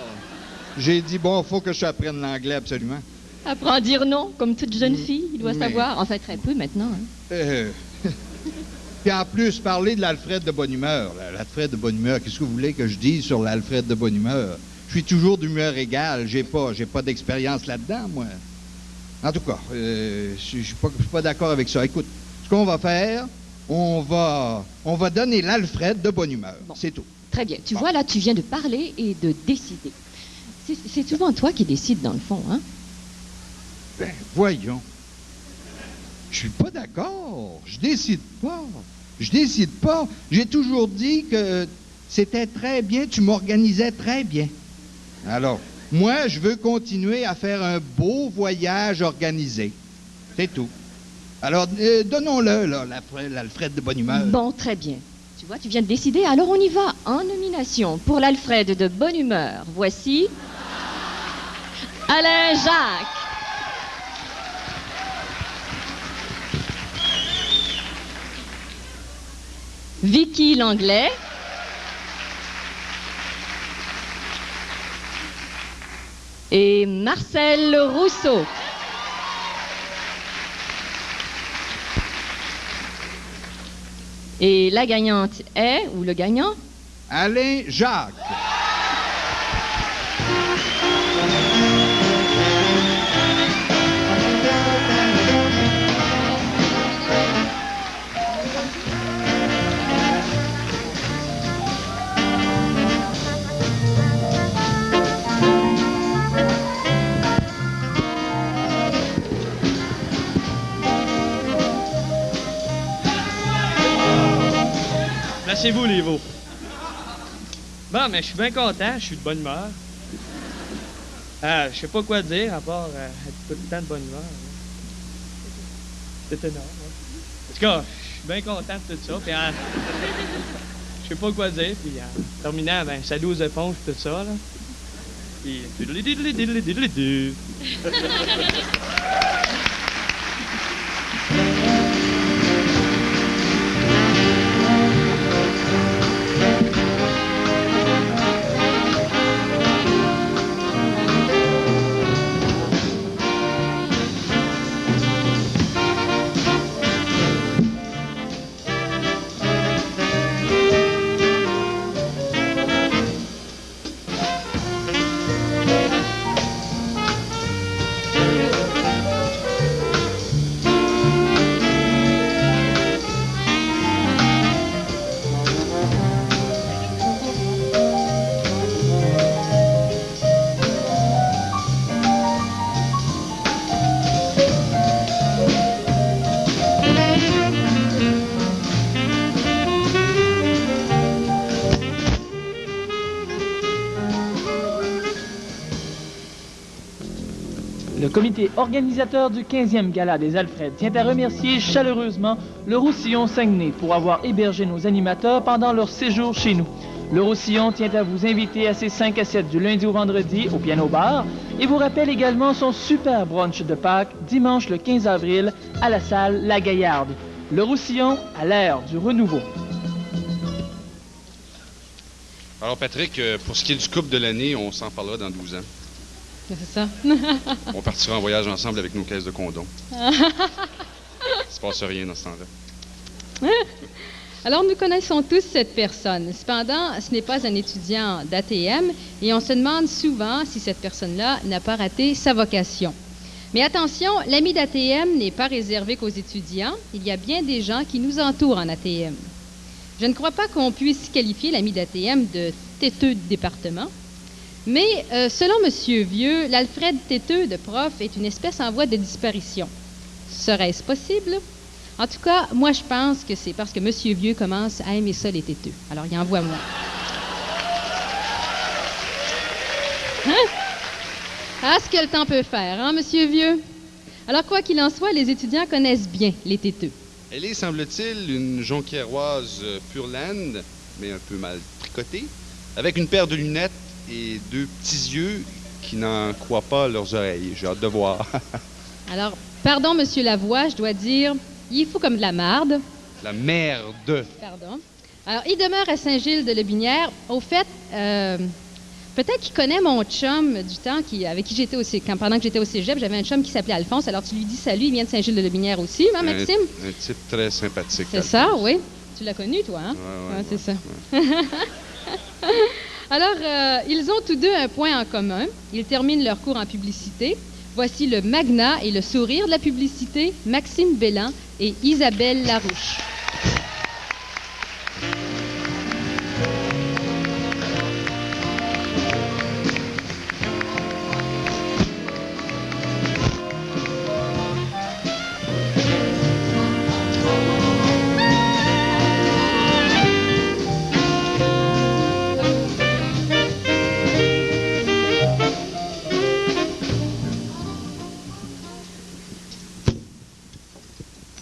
J'ai dit « Bon, faut que j'apprenne l'anglais absolument. » Apprends à dire non, comme toute jeune fille. Il doit savoir. Enfin, très peu maintenant. Hein. Puis en plus, parler de l'Alfred de bonne humeur. L'Alfred de bonne humeur, qu'est-ce que vous voulez que je dise sur l'Alfred de bonne humeur? Je suis toujours d'humeur égale. J'ai pas d'expérience là-dedans, moi. En tout cas, je suis pas d'accord avec ça. Écoute, ce qu'on va faire, on va donner l'Alfred de bonne humeur. Bon. C'est tout. Très bien. Tu vois, là, tu viens de parler et de décider. C'est souvent toi qui décides, dans le fond, hein? Ben, voyons. Je suis pas d'accord. Je décide pas. J'ai toujours dit que c'était très bien, tu m'organisais très bien. Alors, moi, je veux continuer à faire un beau voyage organisé. C'est tout. Alors, donnons-le, là, l'Alfred de bonne humeur. Bon, très bien. Tu vois, tu viens de décider, alors on y va. En nomination pour l'Alfred de bonne humeur, voici Alain Jacques. Vicky Langlais. Et Marcel Rousseau. Et la gagnante est, ou le gagnant? Alain Jacques. Placez-vous, les veaux. Bon, mais je suis bien content, je suis de bonne humeur. Je sais pas quoi dire, à part être tout le temps de bonne humeur. C'est énorme. En tout cas, je suis bien content de tout ça. Puis, je sais pas quoi dire. Puis, en terminant, ben, salut aux éponges, tout ça, là. Puis, diddly-diddly-diddly-diddly-diddly. Le comité organisateur du 15e Gala des Alfreds tient à remercier chaleureusement le Roussillon Saguenay pour avoir hébergé nos animateurs pendant leur séjour chez nous. Le Roussillon tient à vous inviter à ses 5 à 7 du lundi au vendredi au Piano Bar et vous rappelle également son super brunch de Pâques dimanche le 15 avril à la salle La Gaillarde. Le Roussillon à l'ère du renouveau. Alors Patrick, pour ce qui est du couple de l'année, on s'en parlera dans 12 ans. C'est ça. On partira en voyage ensemble avec nos caisses de condoms. Il se passe rien dans ce temps-là. Alors, nous connaissons tous cette personne. Cependant, ce n'est pas un étudiant d'ATM et on se demande souvent si cette personne-là n'a pas raté sa vocation. Mais attention, l'ami d'ATM n'est pas réservé qu'aux étudiants. Il y a bien des gens qui nous entourent en ATM. Je ne crois pas qu'on puisse qualifier l'ami d'ATM de têteux de département. Mais selon M. Vieux, l'Alfred têteux de prof est une espèce en voie de disparition. Serait-ce possible? En tout cas, moi, je pense que c'est parce que M. Vieux commence à aimer ça, les têteux. Alors, il envoie moi. Hein? Ah, ce que le temps peut faire, hein, M. Vieux? Alors, quoi qu'il en soit, les étudiants connaissent bien les têteux. Elle est, semble-t-il, une jonquiéroise pure laine, mais un peu mal tricotée, avec une paire de lunettes et 2 petits yeux qui n'en croient pas leurs oreilles. J'ai hâte de voir. Alors, pardon, Monsieur Lavoie, je dois dire, il est fou comme de la marde. La merde. Pardon. Alors, il demeure à Saint-Gilles-de-Lotbinière. Au fait, peut-être qu'il connaît mon chum du temps avec qui j'étais pendant que j'étais au cégep. J'avais un chum qui s'appelait Alphonse. Alors, tu lui dis salut, il vient de Saint-Gilles-de-Lotbinière aussi, hein, Maxime? Un type très sympathique. C'est ça, oui. Tu l'as connu, toi, hein? Ouais, c'est ça. Ouais. Alors, ils ont tous deux un point en commun. Ils terminent leur cours en publicité. Voici le magnat et le sourire de la publicité, Maxime Belland et Isabelle Larouche.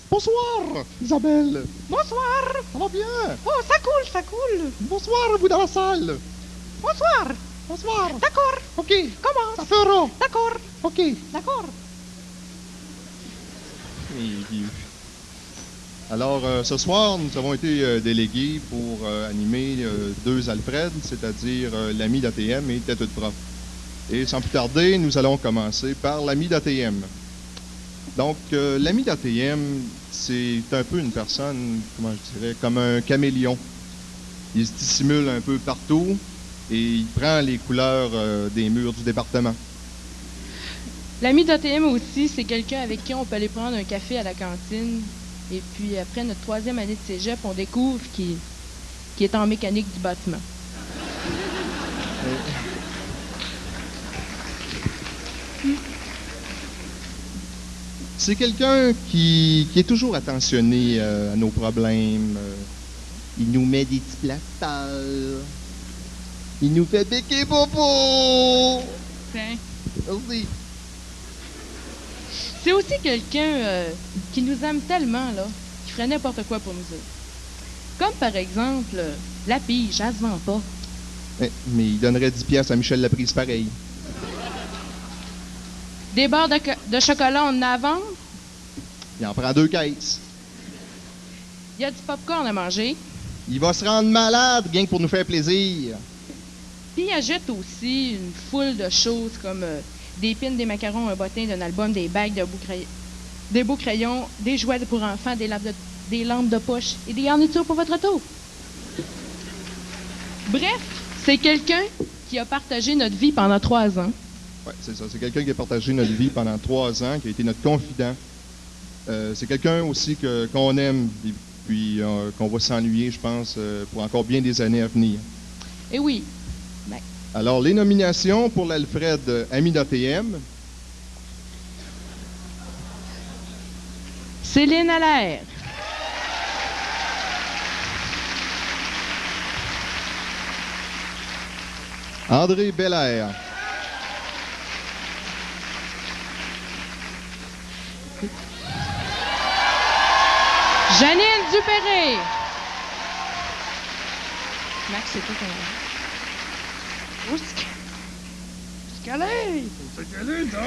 Bonsoir, Isabelle. Bonsoir. Ça va bien? Oh, ça coule, ça coule. Bonsoir, vous dans la salle. Bonsoir. Bonsoir. D'accord. OK. Commence. Ça fera. D'accord. OK. D'accord. Alors, ce soir, nous avons été délégués pour animer 2 Alfred, c'est-à-dire l'ami d'ATM et têteux de prof. Et sans plus tarder, nous allons commencer par l'ami d'ATM. Donc, l'ami d'ATM c'est un peu une personne, comment je dirais, comme un caméléon. Il se dissimule un peu partout et il prend les couleurs des murs du département. L'ami d'ATM aussi, c'est quelqu'un avec qui on peut aller prendre un café à la cantine. Et puis après notre 3e année de cégep, on découvre qu'il est en mécanique du bâtiment. C'est quelqu'un qui est toujours attentionné à nos problèmes. Il nous met des petits plasters. Il nous fait béquer popo. Tiens. Merci. C'est aussi quelqu'un qui nous aime tellement, là, qui ferait n'importe quoi pour nous autres. Comme par exemple, la pige, elle se vend pas. Mais il donnerait 10 piastres à Michel Laprise pareil. Des barres de chocolat, on en a à vendre. Il en prend 2 caisses. Il y a du popcorn à manger. Il va se rendre malade, rien que pour nous faire plaisir. Puis il ajoute aussi une foule de choses comme des pins, des macarons, un bottin d'un album, des bagues, des beaux crayons, des jouets pour enfants, des lampes de poche et des garnitures pour votre auto. Bref, c'est quelqu'un qui a partagé notre vie pendant 3 ans. Oui, c'est ça. C'est quelqu'un qui a partagé notre vie pendant 3 ans, qui a été notre confident. C'est quelqu'un aussi qu'on aime et puis qu'on va s'ennuyer, je pense, pour encore bien des années à venir. Eh oui. Ben. Alors, les nominations pour l'Alfred Ami d'ATM. Céline Allaire. André Belair. Janine Dupéré. Max, c'est tout ton... Où est-ce qu'elle est? Où est-ce qu'elle est, donc?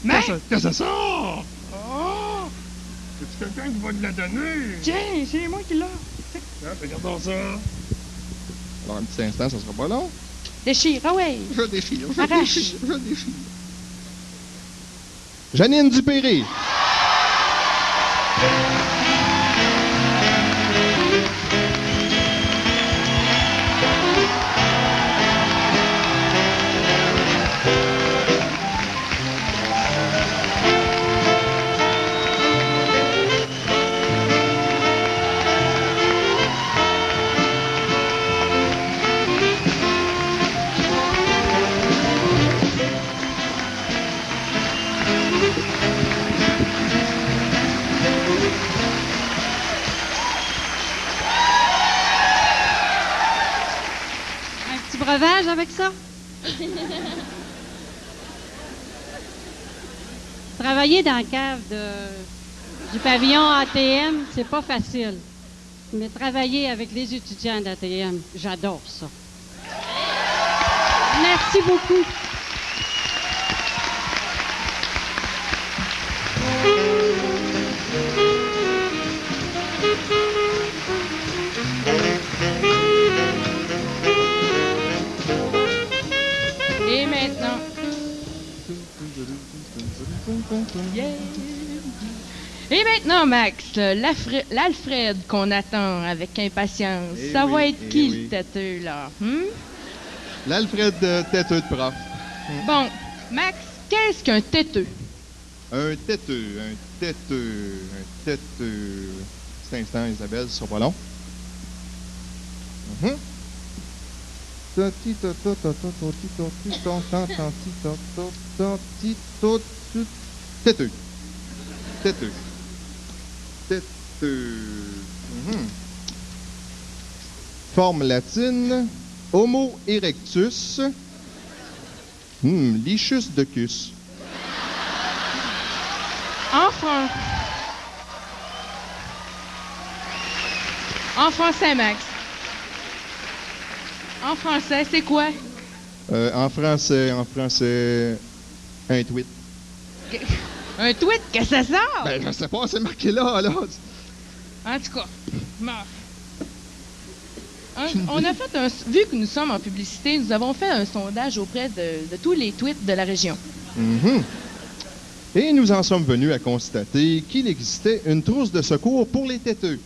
Mais... Qu'est-ce que c'est ça? Oh! C'est quelqu'un qui va te la donner? Tiens, c'est moi qui l'ai. Ah, regardons ça. Alors, un petit instant, ça sera pas long. Déchire, ah ouais. Je déchire. Arrache. Je déchire. Janine Dupéré. Breuvage avec ça? Travailler dans la cave du pavillon ATM, c'est pas facile. Mais travailler avec les étudiants d'ATM, j'adore ça. Merci beaucoup. Et maintenant... Yeah. Et maintenant, Max, l'Alfred qu'on attend avec impatience, ça va être qui le têteux, là? L'Alfred têteux de prof. Bon, Max, qu'est-ce qu'un têteux? Un têteux. Cet instant, Isabelle, ce sera pas long. Têteux. Forme latine, Homo erectus, lichus de cus. En français, Max. En français, c'est quoi? En français, un tweet. Un tweet? Qu'est-ce que ça sort? Ben, je sais pas, c'est marqué là. En tout cas, on a fait vu que nous sommes en publicité, nous avons fait un sondage auprès de tous les tweets de la région. Et nous en sommes venus à constater qu'il existait une trousse de secours pour les têteux.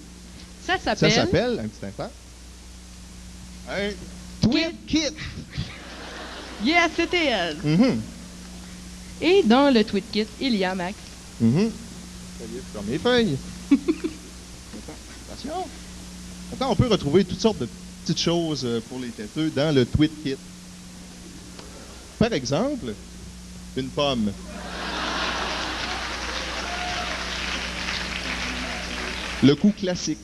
Ça s'appelle, un petit instant, un Tweet Kit. Yes, it is. Mhm. Et dans le Tweet Kit, il y a, Max. Mhm. Sur mes feuilles. Attention. Maintenant, on peut retrouver toutes sortes de petites choses pour les têteux dans le Tweet Kit. Par exemple, une pomme. Le coup classique.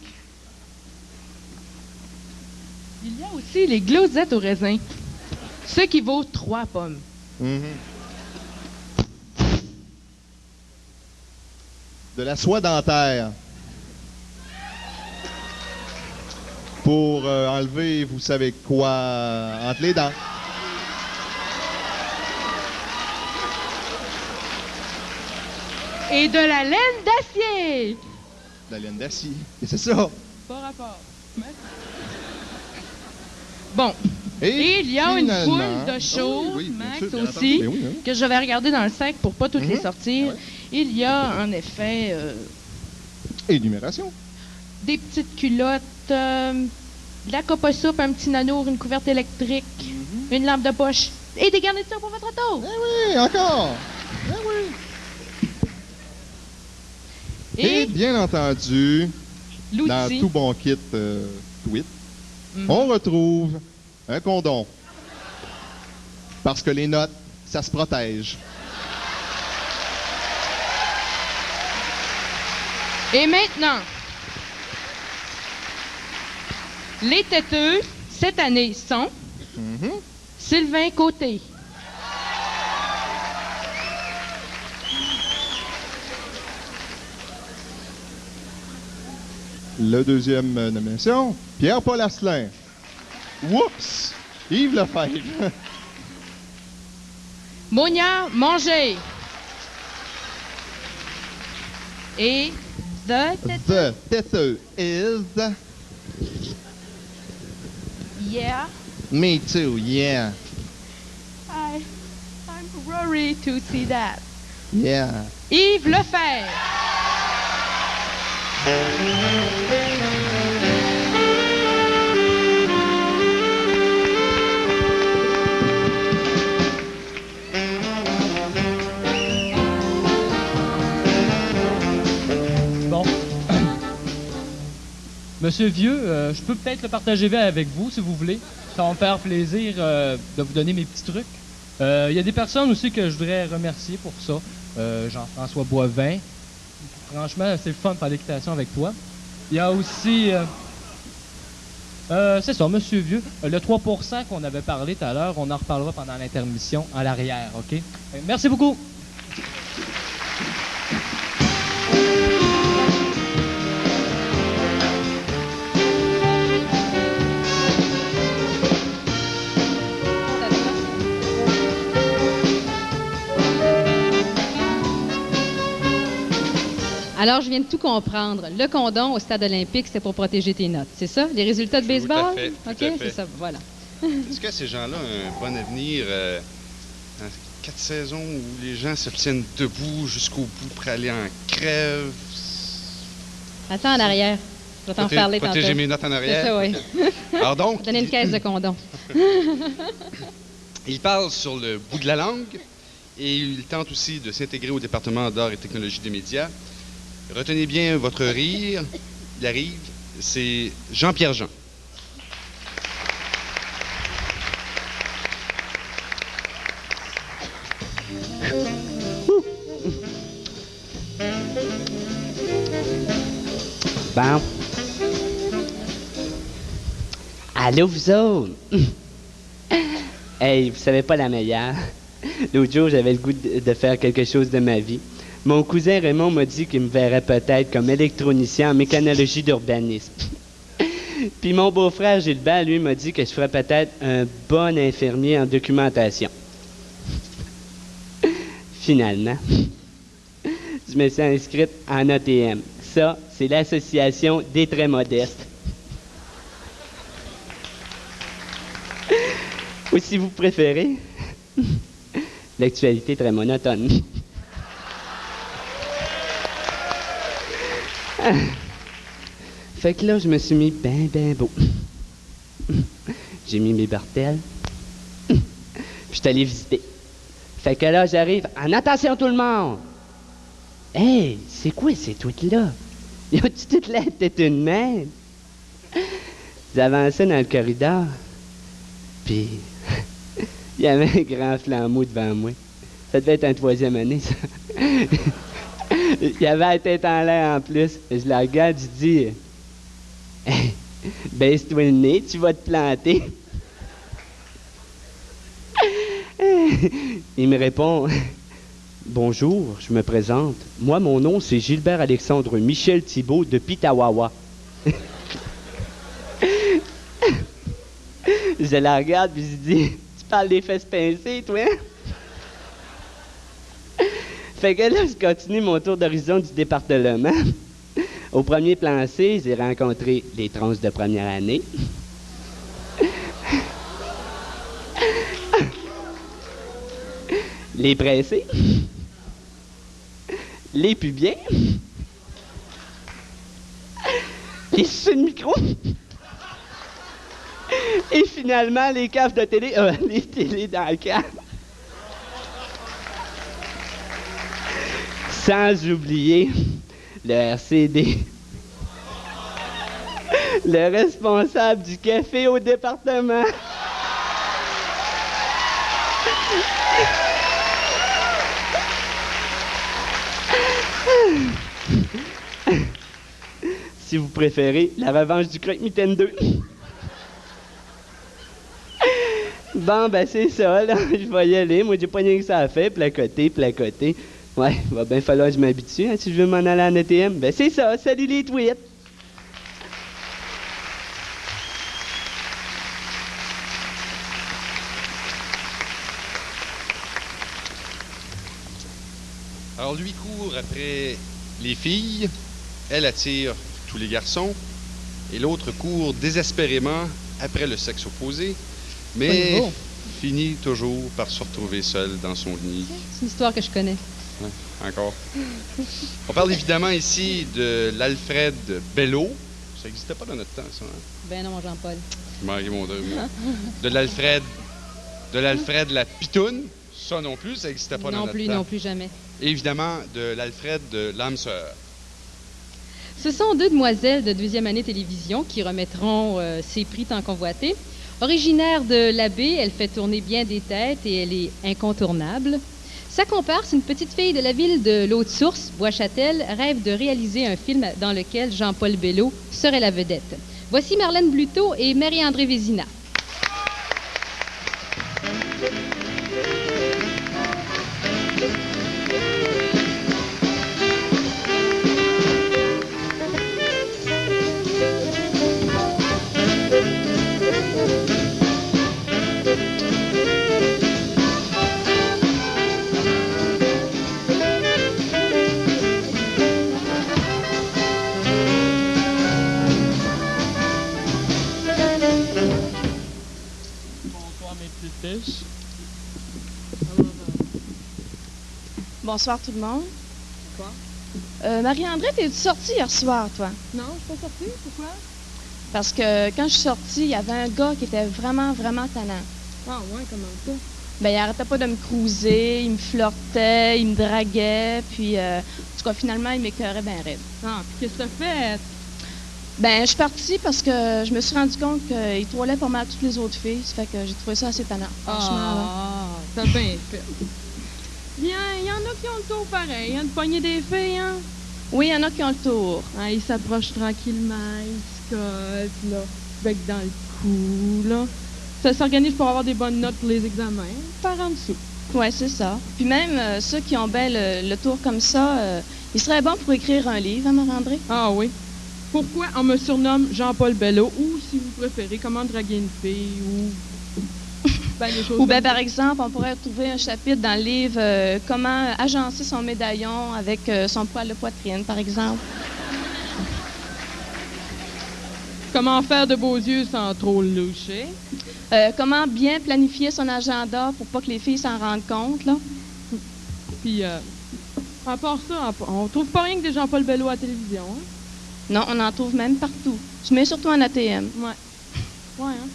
Il y a aussi les glosettes au raisin, ce qui vaut 3 pommes. Mhm. De la soie dentaire. Pour enlever, vous savez quoi, entre les dents. Et de la laine d'acier. De la laine d'acier. Et c'est ça. Pas rapport. Bon. Et il y a une foule de choses, Max, aussi, que je vais regarder dans le sac pour pas toutes les sortir. Ouais. Il y a, en effet... énumération. Des petites culottes, de la cope à soupe, un petit nanour, une couverte électrique, une lampe de poche et des garnitures pour votre auto. Eh oui, encore. Eh oui. Et bien entendu, dans tout bon kit Tweet, on retrouve un condom. Parce que les notes, ça se protège. Et maintenant, les têteux, cette année, sont Sylvain Côté. Le deuxième nomination, Pierre-Paul Asselin. Oups! Yves Lefebvre. Monia Manger. Et The Têteux is... Yeah. Me too, yeah. I'm worried to see that. Yeah. Yves Lefebvre. Bon. Monsieur Vieux, je peux peut-être le partager avec vous, si vous voulez. Ça va me faire plaisir de vous donner mes petits trucs. Il y a des personnes aussi que je voudrais remercier pour ça. Jean-François Boivin. Franchement, c'est le fun de faire l'équitation avec toi. Il y a aussi... c'est ça, Monsieur Vieux. Le 3% qu'on avait parlé tout à l'heure, on en reparlera pendant l'intermission à l'arrière, OK? Merci beaucoup! Alors, je viens de tout comprendre. Le condom au stade olympique, c'était pour protéger tes notes. C'est ça? Les résultats de baseball? Tout à fait. OK, c'est ça. Voilà. Est-ce que ces gens-là ont un bon avenir dans 4 saisons où les gens se tiennent debout jusqu'au bout pour aller en crève? Attends en arrière. Je vais t'en parler tantôt. Protéger mes notes en arrière? C'est ça, oui. Alors donc... Donner une caisse de condom. Il parle sur le bout de la langue et il tente aussi de s'intégrer au département d'art et technologie des médias. Retenez bien votre rire. Il arrive, c'est Jean-Pierre Jean. Bon. Allô, vous autres? Hey, vous savez pas la meilleure. L'autre jour, j'avais le goût de faire quelque chose de ma vie. Mon cousin Raymond m'a dit qu'il me verrait peut-être comme électronicien en mécanologie d'urbanisme. Puis mon beau-frère Gilbert, lui, m'a dit que je ferais peut-être un bon infirmier en documentation. Finalement, je me suis inscrite en ATM. Ça, c'est l'association des très modestes. Ou si vous préférez, l'actualité très monotone. Fait que là, je me suis mis ben beau. J'ai mis mes bartelles. Puis je suis allé visiter. Fait que là, j'arrive. En attention tout le monde! Hey, c'est quoi ces tweets-là? Y'a-tu toute la tête une main? J'avançais dans le corridor. Puis, il y avait un grand flambeau devant moi. Ça devait être en 3e année, ça. Il avait la tête en l'air en plus. Je la regarde, je dis, hey, baisse-toi le nez, tu vas te planter. Il me répond, bonjour, je me présente. Moi, mon nom, c'est Gilbert Alexandre Michel Thibault de Pitawawa. Je la regarde puis je dis, tu parles des fesses pincées, toi? Fait que là, je continue mon tour d'horizon du département. Au premier plan C, j'ai rencontré les tronches de première année. Les pressés. Les pubiens. Les sur le micro. Et finalement, les caves de télé, les télés dans le cave. Sans oublier le RCD. Le responsable du café au département. Si vous préférez, la revanche du croque-mitaine 2. Bon, ben c'est ça, là. Je vais y aller. Moi, j'ai pas rien que ça à faire. Placoter. Ouais, va bien falloir que je m'habitue, hein, si je veux m'en aller en ATM. Ben c'est ça, salut les tweets! Alors lui court après les filles, elle attire tous les garçons, et l'autre court désespérément après le sexe opposé, mais finit toujours par se retrouver seul dans son lit. C'est une histoire que je connais. Ouais, encore. On parle évidemment ici de l'Alfred Bello. Ça n'existait pas dans notre temps, ça. Hein? Ben non, mon Jean-Paul. De l'Alfred la Pitoune. Ça non plus, ça n'existait pas dans notre temps. Non plus, jamais. Et évidemment, de l'Alfred de l'âme sœur. Ce sont deux demoiselles de 2e année télévision qui remettront ces prix tant convoités. Originaire de l'Abbé, elle fait tourner bien des têtes et elle est incontournable. Sa comparse, une petite fille de la ville de l'Haute-Source, Bois-Châtel, rêve de réaliser un film dans lequel Jean-Paul Bello serait la vedette. Voici Marlène Bluteau et Marie-André Vézina. Bonsoir tout le monde. Quoi? Marie-André, t'es-tu sortie hier soir, toi? Non, je suis pas sortie. Pourquoi? Parce que quand je suis sortie, il y avait un gars qui était vraiment, vraiment tannant. Ah ouais, comment ça? Ben, il arrêtait pas de me cruiser, il me flirtait, il me draguait, puis en tout cas, finalement, il m'écœurait bien raide. Ah, puis qu'est-ce que t'as fait? Ben, je suis partie parce que je me suis rendu compte qu'il trollait pas mal toutes les autres filles. Ça fait que j'ai trouvé ça assez tannant. Franchement, t'as bien fait. Il y en a qui ont le tour pareil, hein, de pogner des filles, hein? Oui, il y en a qui ont le tour. Ah, ils s'approchent tranquillement, ils se collent, là, bec dans le cou, là. Ça s'organise pour avoir des bonnes notes pour les examens, par en dessous. Oui, c'est ça. Puis même ceux qui ont bien le tour comme ça, ils seraient bons pour écrire un livre, hein, Marie-André? Ah oui. Pourquoi on me surnomme Jean-Paul Bello, ou si vous préférez, comment draguer une fille, ou... Ou bien, par exemple, on pourrait trouver un chapitre dans le livre comment agencer son médaillon avec son poil de poitrine, par exemple. Comment faire de beaux yeux sans trop loucher. Comment bien planifier son agenda pour pas que les filles s'en rendent compte, là. Puis, à part ça, on trouve pas rien que des Jean-Paul Bello à la télévision, hein? Non, on en trouve même partout. Mais surtout en ATM. Ouais. Ouais, hein?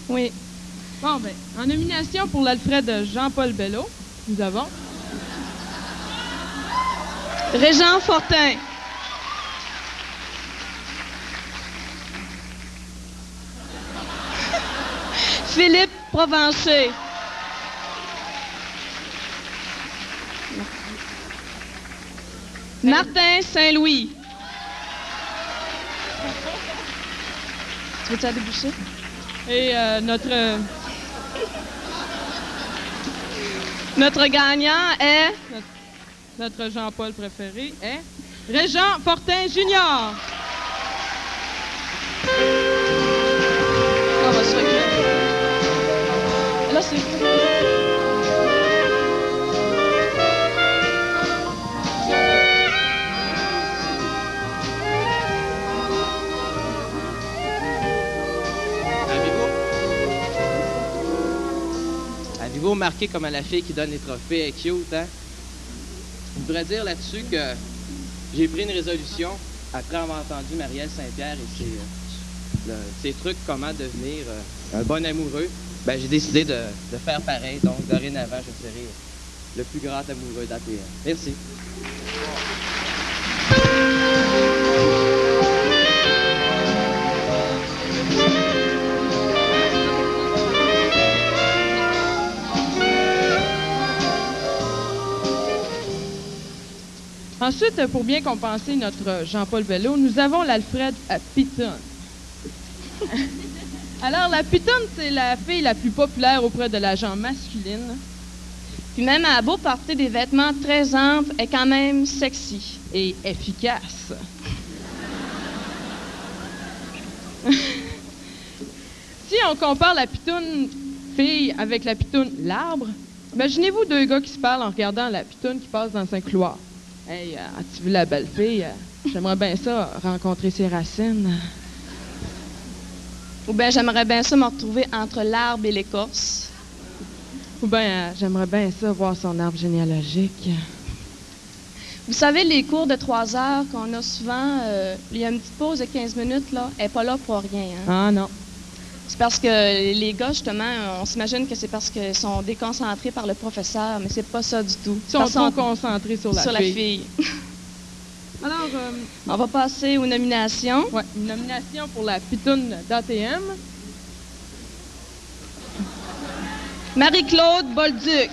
Oui. Bon, ben, en nomination pour l'Alfred Jean-Paul Bello, nous avons... Régent Fortin. Philippe Provencher. Martin Saint-Louis. Tu veux-tu la déboucher? Et Notre gagnant est... Notre Jean-Paul préféré est Régent Fortin Junior. On va se reculer. Là, c'est... Avez-vous remarqué comment la fille qui donne les trophées est cute, hein? Je voudrais dire là-dessus que j'ai pris une résolution après avoir entendu Marielle Saint-Pierre et ses trucs comment devenir un bon amoureux. Ben, j'ai décidé de faire pareil. Donc, dorénavant, je serai le plus grand amoureux d'ATM. Merci. Ensuite, pour bien compenser notre Jean-Paul Bello, nous avons l'Alfred à Piton. Alors, la Piton, c'est la fille la plus populaire auprès de la gente masculine. Puis même, elle a beau porter des vêtements très amples, elle est quand même sexy. Et efficace. Si on compare la pitoune fille avec la pitoune l'arbre, imaginez-vous deux gars qui se parlent en regardant la pitoune qui passe dans un couloir. Hey, as-tu vu la belle fille? J'aimerais bien ça, rencontrer ses racines. Ou bien j'aimerais bien ça me retrouver entre l'arbre et l'écorce. Ou bien j'aimerais bien ça voir son arbre généalogique. Vous savez, les cours de 3 heures qu'on a souvent, il y a une petite pause de 15 minutes, là, elle n'est pas là pour rien. Hein? Ah non. C'est parce que les gars, justement, on s'imagine que c'est parce qu'ils sont déconcentrés par le professeur, mais c'est pas ça du tout. Ils sont trop concentrés sur la fille. Alors, on va passer aux nominations. Oui, une nomination pour la pitoune d'ATM. Marie-Claude Bolduc.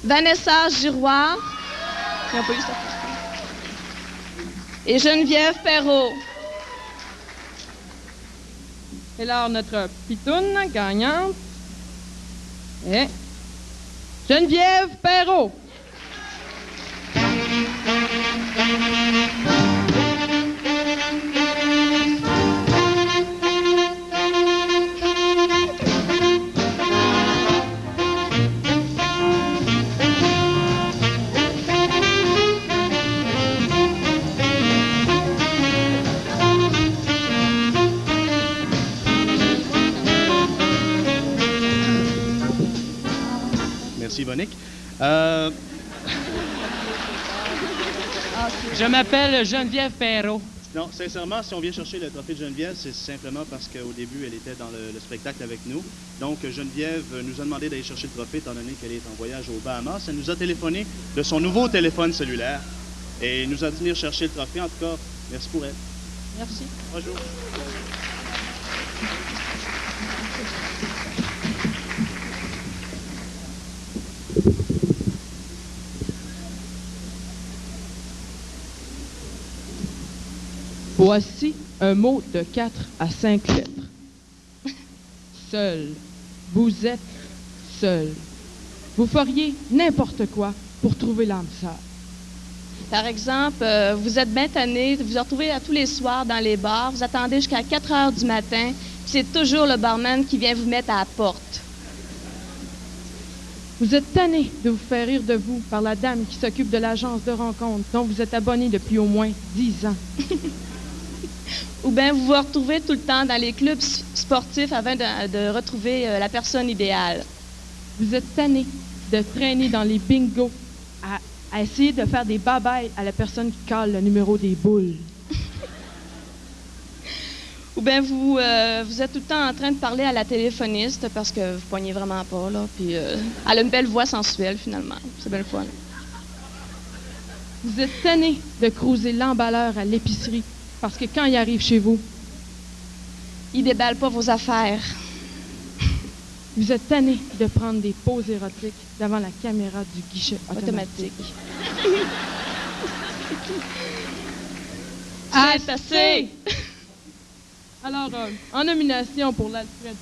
Vanessa Giroir. Ils n'ont pas eu ça. Et Geneviève Perrault. Et alors, notre pitoune gagnante est Geneviève Perrault. Merci, Monique. Je m'appelle Geneviève Perrault. Non, sincèrement, si on vient chercher le trophée de Geneviève, c'est simplement parce qu'au début, elle était dans le spectacle avec nous. Donc, Geneviève nous a demandé d'aller chercher le trophée, étant donné qu'elle est en voyage aux Bahamas. Elle nous a téléphoné de son nouveau téléphone cellulaire et nous a dit venir chercher le trophée. En tout cas, merci pour elle. Merci. Bonjour. Voici un mot de 4 à 5 lettres. Seul. Vous êtes seul. Vous feriez n'importe quoi pour trouver l'âme sœur. Par exemple, vous êtes bien tanné, vous vous retrouvez tous les soirs dans les bars, vous attendez jusqu'à 4 heures du matin, puis c'est toujours le barman qui vient vous mettre à la porte. Vous êtes tanné de vous faire rire de vous par la dame qui s'occupe de l'agence de rencontre dont vous êtes abonné depuis au moins 10 ans. Ou bien vous vous retrouvez tout le temps dans les clubs sportifs afin de retrouver la personne idéale. Vous êtes tanné de traîner dans les bingos à à essayer de faire des babayes à la personne qui cale le numéro des boules. Ou bien vous êtes tout le temps en train de parler à la téléphoniste parce que vous poignez vraiment pas, là. Puis elle a une belle voix sensuelle, finalement. C'est bien le fun. Vous êtes tanné de croiser l'emballeur à l'épicerie parce que quand il arrive chez vous, il déballe pas vos affaires. Vous êtes tanné de prendre des poses érotiques devant la caméra du guichet automatique. C'est assez! Alors, en nomination pour l'Alfred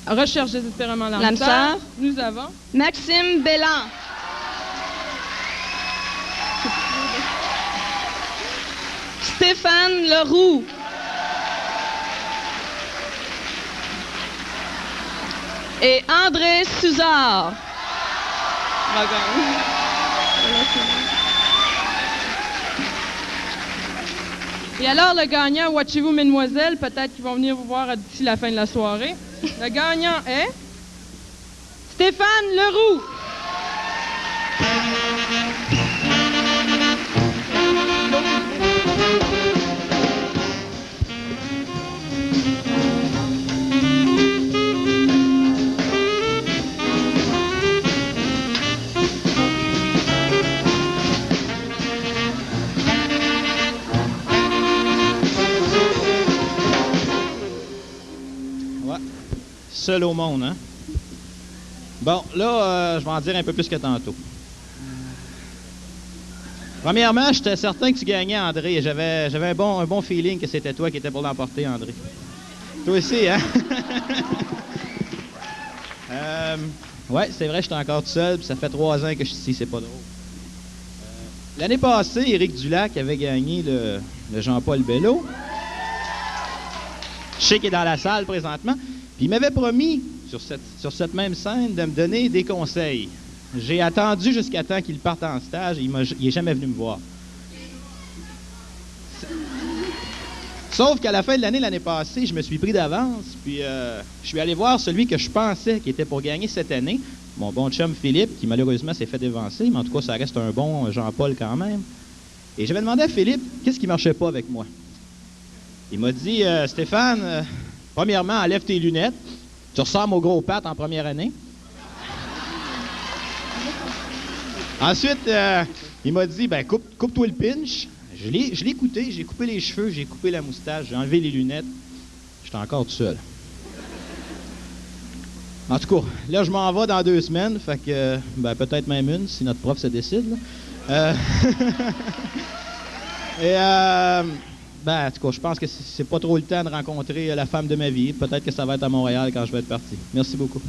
Recherche désespérément l'âme L'âme sœur, sœur. nous avons Maxime Belland. Stéphane Leroux. Et André Suzard. Et alors, le gagnant, watchez-vous, mesdemoiselles, peut-être qu'ils vont venir vous voir d'ici la fin de la soirée. Le gagnant est Stéphane Leroux. Seul au monde, hein? Bon, là, je vais en dire un peu plus que tantôt. Premièrement, j'étais certain que tu gagnais, André, et j'avais un bon feeling que c'était toi qui étais pour l'emporter, André. Toi aussi, hein? Ouais, c'est vrai, j'étais encore tout seul, puis ça fait 3 ans que je suis ici, c'est pas drôle. L'année passée, Éric Dulac avait gagné le Jean-Paul Bello. Je sais qu'il est dans la salle présentement. Puis il m'avait promis, sur cette même scène, de me donner des conseils. J'ai attendu jusqu'à temps qu'il parte en stage et il n'est jamais venu me voir. Sauf qu'à la fin de l'année passée, je me suis pris d'avance, puis je suis allé voir celui que je pensais qui était pour gagner cette année, mon bon chum Philippe, qui malheureusement s'est fait dévancer, mais en tout cas, ça reste un bon Jean-Paul quand même. Et j'avais demandé à Philippe, qu'est-ce qui marchait pas avec moi? Il m'a dit, Stéphane... Premièrement, enlève tes lunettes. Tu ressembles au gros Pat en première année. Ensuite, il m'a dit, ben coupe-toi le pinch. Je l'ai écouté, j'ai coupé les cheveux, j'ai coupé la moustache, j'ai enlevé les lunettes. J'étais encore tout seul. En tout cas, là, je m'en vais dans 2 semaines, fait que, ben peut-être même une, si notre prof se décide, là. Ben, en tout cas, je pense que c'est pas trop le temps de rencontrer la femme de ma vie. Peut-être que ça va être à Montréal quand je vais être parti. Merci beaucoup.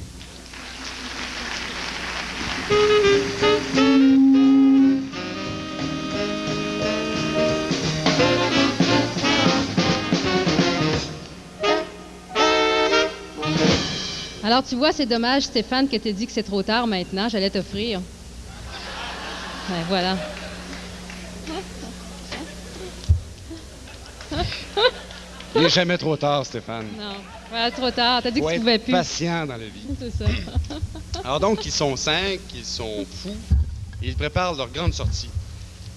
Alors, tu vois, c'est dommage, Stéphane, que tu aies dit que c'est trop tard maintenant. J'allais t'offrir. Ben, voilà. Il n'est jamais trop tard, Stéphane. Non, voilà, trop tard. T'as dit que Faut tu être pouvais plus. patient dans la vie. C'est ça. Alors donc, ils sont 5, ils sont fous, et ils préparent leur grande sortie.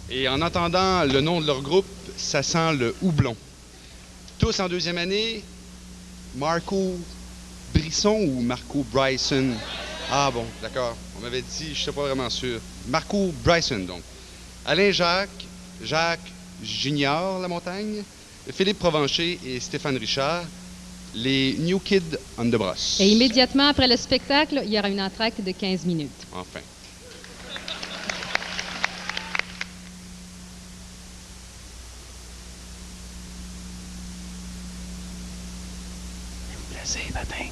Et en entendant le nom de leur groupe, ça sent le houblon. Tous en 2e année, Marco Brisson ou Marco Bryson? Ah bon, d'accord. On m'avait dit, je ne suis pas vraiment sûr. Marco Bryson, donc. Alain Jacques Junior Lamontagne, Philippe Provencher et Stéphane Richard, les New Kids on the Bros. Et immédiatement après le spectacle, il y aura une entracte de 15 minutes. Enfin. Plaisir, matin.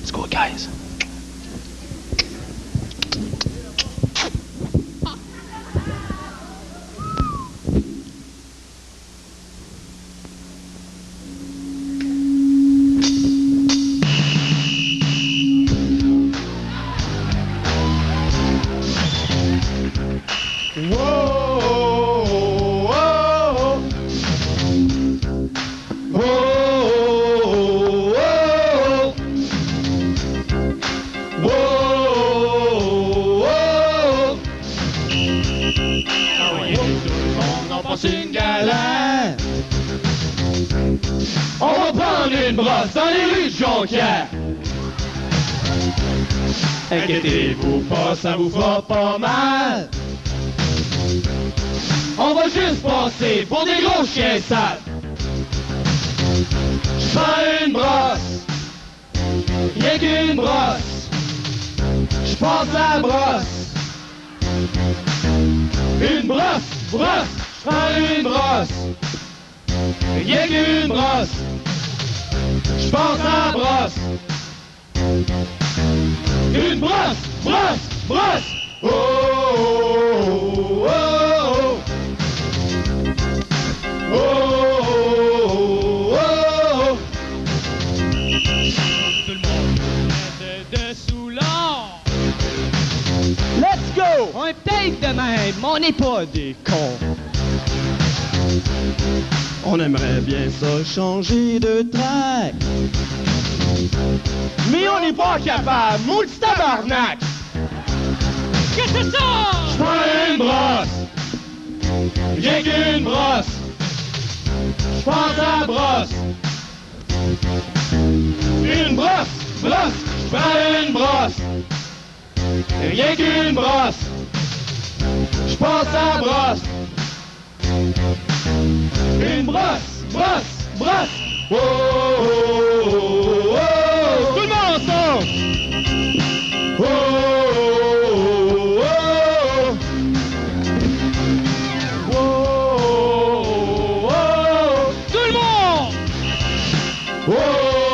Let's go, guys. lance une galère. On va prendre une brosse dans les rues de Jonquière. Inquiétez-vous pas, ça vous fera pas mal. On va juste passer pour des gros chiens sales. J'prends une brosse, rien qu'une brosse. J'passe la brosse. Une brosse, brosse, j'prends une brosse. Rien qu'une brosse. J'passe la brosse. Une brosse, brosse, brosse. Oh, oh, oh, oh. Oh, oh, oh. Tout le monde est dessous l'or. Let's go! On est peut-être de même, mais on n'est pas des cons. On aimerait bien ça changer de track. Mais on n'est pas capable, moule tabarnak! Qu'est-ce que c'est ça? J'prends une brosse. Rien qu'une brosse. J'passe à la brosse. Une brosse, brosse, j'prends une brosse. Rien qu'une brosse. J'passe à la brosse. Une brosse, brosse, brosse. Oh, oh, oh, oh, oh. Tout le monde ensemble. Oh, oh, oh, oh. Oh, oh, oh. Tout le monde. Oh, oh, oh.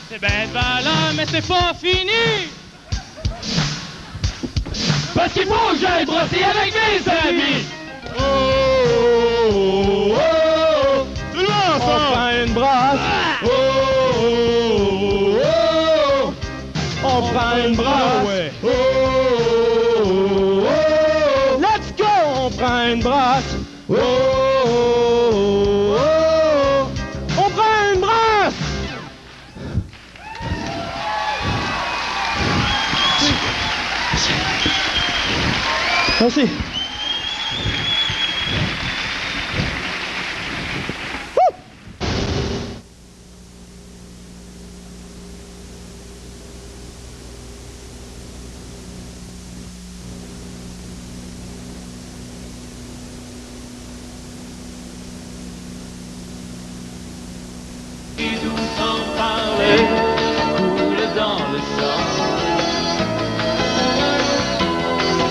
C'est ben valant, mais c'est pas fini! Parce qu'il faut que j'aille brosser avec mes amis! Oh, oh, oh, tout le monde ensemble! On prend une brosse! Oh, oh, oh, on prend une brosse! Ouais. Oh, oh, oh, let's go! On prend une brosse! Oh, oh, oh, on prend une brosse! Merci. Et tout sans parler coule dans le sang.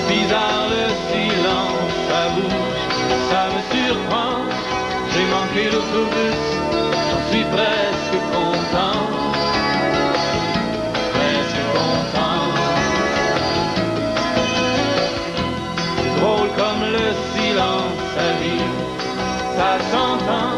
Bizarre le silence, ça bouge, ça me surprend. J'ai manqué l'autobus, j'en suis presque content. Presque content. C'est drôle comme le silence arrive, ça s'entend.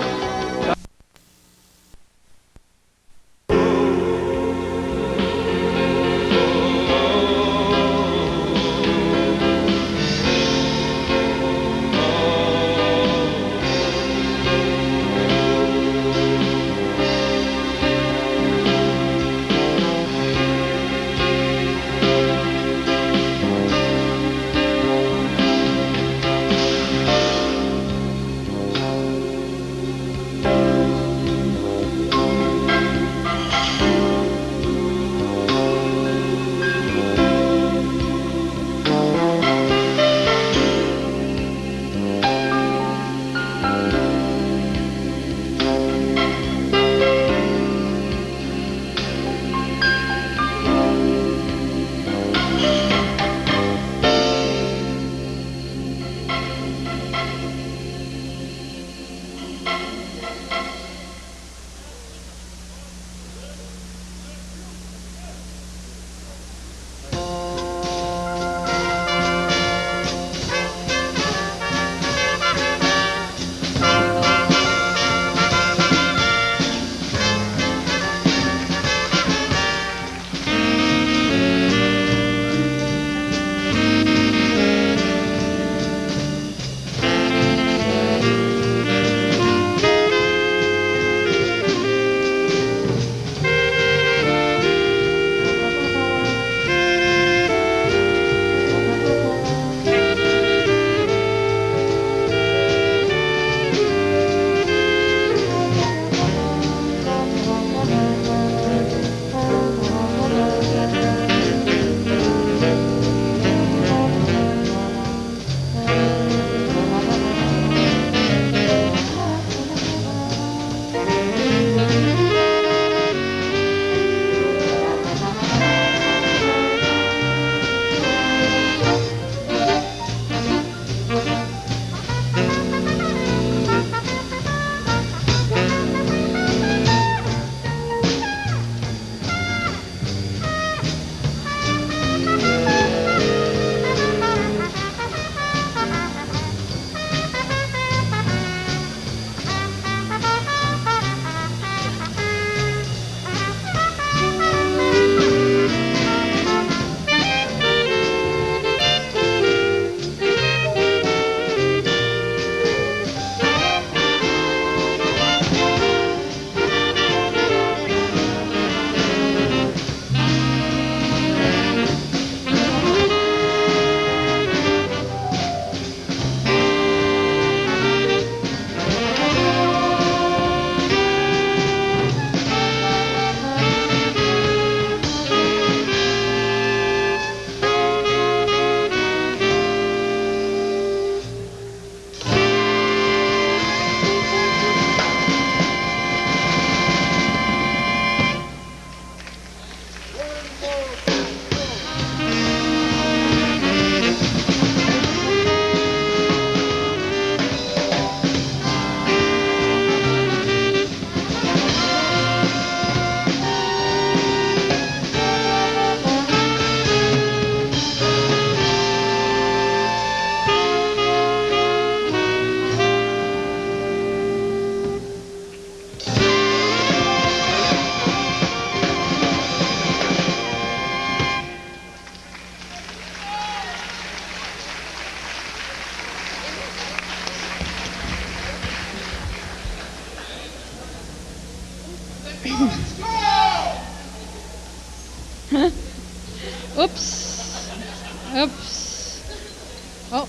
Oups.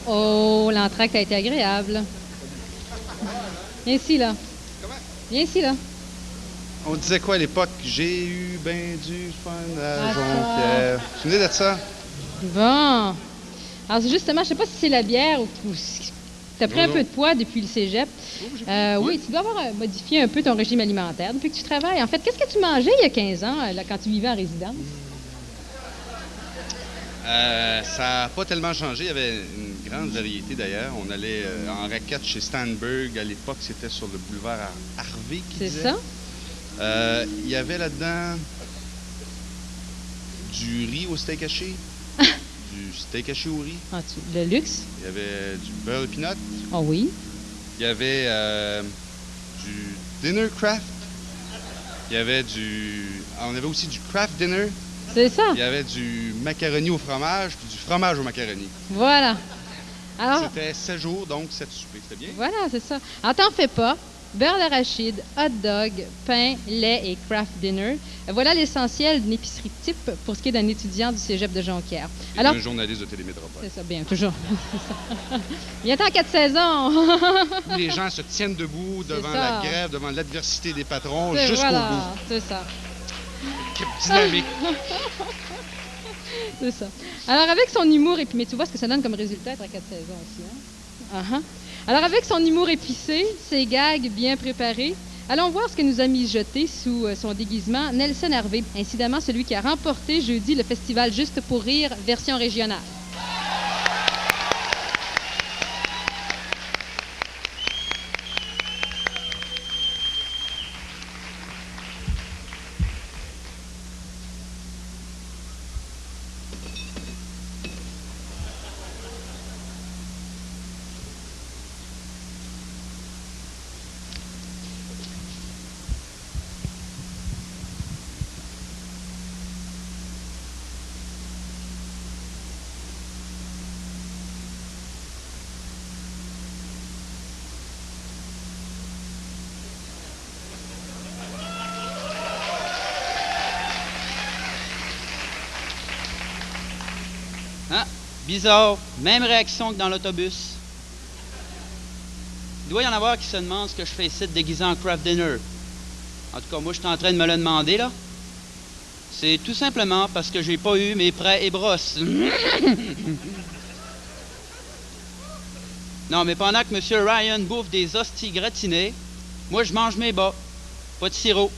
Oh, l'entracte a été agréable. Viens ici, là. Viens ici, là. On disait quoi à l'époque? J'ai eu ben du fun à Ah, Jonquière. Tu te souviens de ça? Bon. Alors, justement, je sais pas si c'est la bière ou si tu as pris Non, un non. peu de poids depuis le cégep. Oui, tu dois avoir modifié un peu ton régime alimentaire depuis que tu travailles. En fait, qu'est-ce que tu mangeais il y a 15 ans, là, quand tu vivais en résidence? Ça n'a pas tellement changé. Il y avait une grande variété d'ailleurs. On allait en raquette chez Stanberg. À l'époque, c'était sur le boulevard Harvey. C'est ça? Il y avait là-dedans du riz au steak haché, du steak haché au riz. Ah, le luxe? Il y avait du beurre de pinot. Ah oui? Il y avait du dinner craft. Il y avait on avait aussi du craft dinner. C'est ça? Il y avait du macaroni au fromage puis du fromage au macaroni. Voilà. Alors, C'était 7 jours, donc 7 soupers. C'était bien? voilà, c'est ça. Alors, t'en fais pas. Beurre d'arachide, hot dog, pain, lait et craft dinner. Voilà l'essentiel d'une épicerie type pour ce qui est d'un étudiant du cégep de Jonquière. Et Alors, un journaliste de Télémétropole. c'est ça, bien, toujours. C'est ça. Bientôt en 4 saisons. Où les gens se tiennent debout devant ça. la grève, devant l'adversité des patrons, C'est- jusqu'au voilà, bout. c'est ça. Dynamique. C'est ça. Alors, avec son humour, et puis, mais tu vois ce que ça donne comme résultat être à 4 saisons aussi, hein? Uh-huh. Alors, avec son humour épicé, ses gags bien préparés, allons voir ce que nous a mijoté sous son déguisement Nelson Harvey, incidemment celui qui a remporté jeudi le festival Juste pour rire, version régionale. Ah, bizarre. Même réaction que dans l'autobus. Il doit y en avoir qui se demandent ce que je fais ici déguisé en craft dinner. En tout cas, moi, je suis en train de me le demander, là. C'est tout simplement parce que j'ai pas eu mes prêts et brosses. Non, mais pendant que M. Ryan bouffe des hosties gratinées, moi, je mange mes bas. Pas de sirop.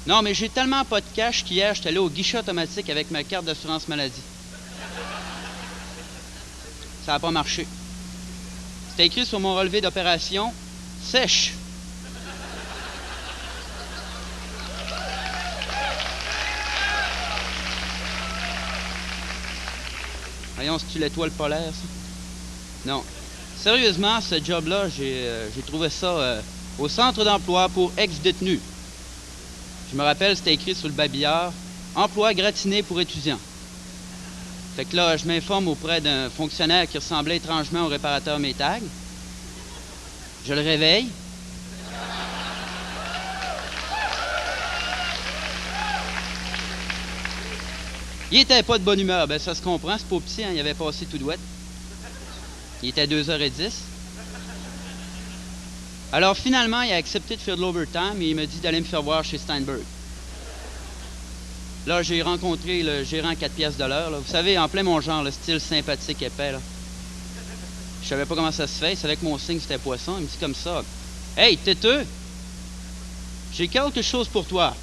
Non, mais j'ai tellement pas de cash qu'hier, j'étais allé au guichet automatique avec ma carte d'assurance maladie. Ça n'a pas marché. C'était écrit sur mon relevé d'opération « Sèche ». Voyons, c'est-tu l'étoile polaire, ça? Non. Sérieusement, ce job-là, j'ai trouvé ça au centre d'emploi pour ex-détenus. Je me rappelle, c'était écrit sur le babillard « Emploi gratiné pour étudiants ». Fait que là, je m'informe auprès d'un fonctionnaire qui ressemblait étrangement au réparateur Maytag. Je le réveille. Il était pas de bonne humeur. Ben, ça se comprend, c'est pas petit, hein, il avait passé tout douette. Il était 2h10. Alors, finalement, il a accepté de faire de l'overtime et il m'a dit d'aller me faire voir chez Steinberg. Là, j'ai rencontré le gérant à 4 piastres de l'heure. Là. Vous savez, en plein mon genre, le style sympathique épais. Là. Je savais pas comment ça se fait. Il savait que mon signe, c'était poisson. Il me dit comme ça. « Hey, têteux! J'ai quelque chose pour toi.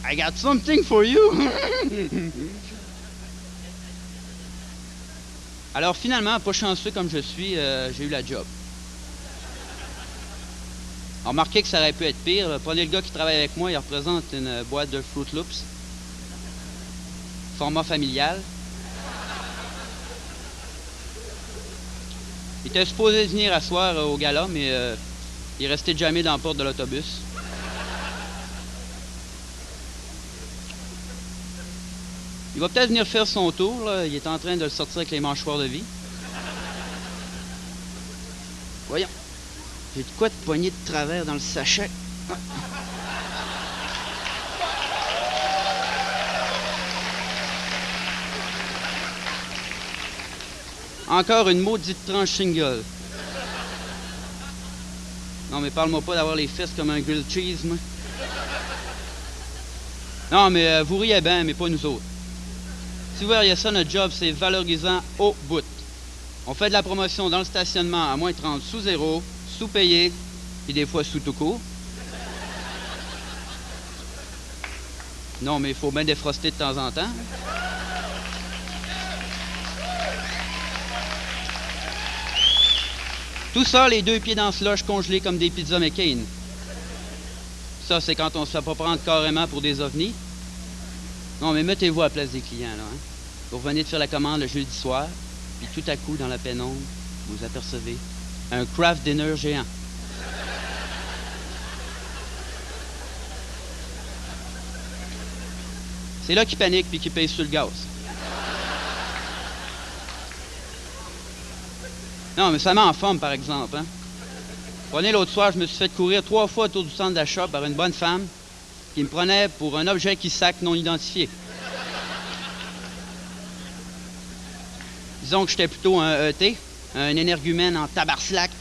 I got something for you! » Alors, finalement, pas chanceux comme je suis, j'ai eu la job. Remarquez que ça aurait pu être pire. Là. Prenez le gars qui travaille avec moi, il représente une boîte de Fruit Loops. Format familial. Il était supposé venir à soir au gala, mais il est resté jamais dans la porte de l'autobus. Il va peut-être venir faire son tour. Là. Il est en train de le sortir avec les mâchoires de vie. Voyons. J'ai de quoi de poignée de travers dans le sachet. Encore une maudite tranche single. Non, mais parle-moi pas d'avoir les fesses comme un grilled cheese, moi. Non, mais vous riez bien, mais pas nous autres. Si vous verriez ça, notre job, c'est valorisant au bout. On fait de la promotion dans le stationnement à moins 30 sous zéro, sous-payé, puis des fois sous tout court. Non, mais il faut bien défroster de temps en temps. Tout ça, les 2 pieds dans le slush congelés comme des pizzas McCain. Ça, c'est quand on se fait pas prendre carrément pour des ovnis. Non, mais mettez-vous à la place des clients, là. Hein? Vous revenez de faire la commande le jeudi soir, puis tout à coup, dans la pénombre, vous apercevez un craft dinner géant. C'est là qu'il panique puis qu'il paye sur le gaz. Non, mais ça met en forme, par exemple. Hein? Prenez l'autre soir, je me suis fait courir 3 fois autour du centre d'achat par une bonne femme qui me prenait pour un objet qui sac non identifié. Disons que j'étais plutôt un ET, un énergumène en tabarslac.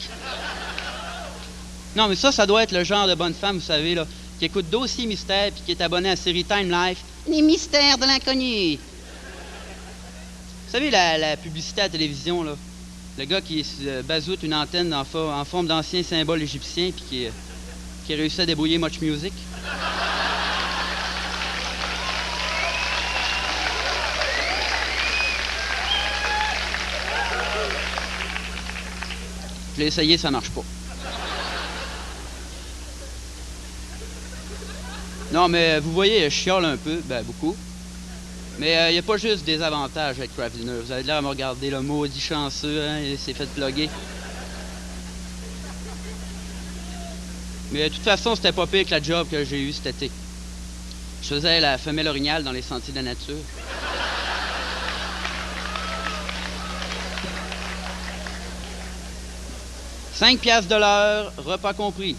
Non, mais ça doit être le genre de bonne femme, vous savez, là, qui écoute Dossier Mystère puis qui est abonnée à la série Time Life, Les Mystères de l'Inconnu. Vous savez, la publicité à la télévision, là, le gars qui bazoute une antenne en forme d'ancien symbole égyptien puis qui réussit à débrouiller Much Music. Je l'ai essayé, ça marche pas. Non, mais vous voyez, je chiale un peu, ben beaucoup. Mais il n'y a pas juste des avantages avec Craft Dinner. Vous avez l'air à me regarder, le maudit chanceux, hein, il s'est fait plugger. Mais de toute façon, c'était pas pire que la job que j'ai eue cet été. Je faisais la femelle orignale dans les sentiers de la nature. « 5 piastres de l'heure, repas compris.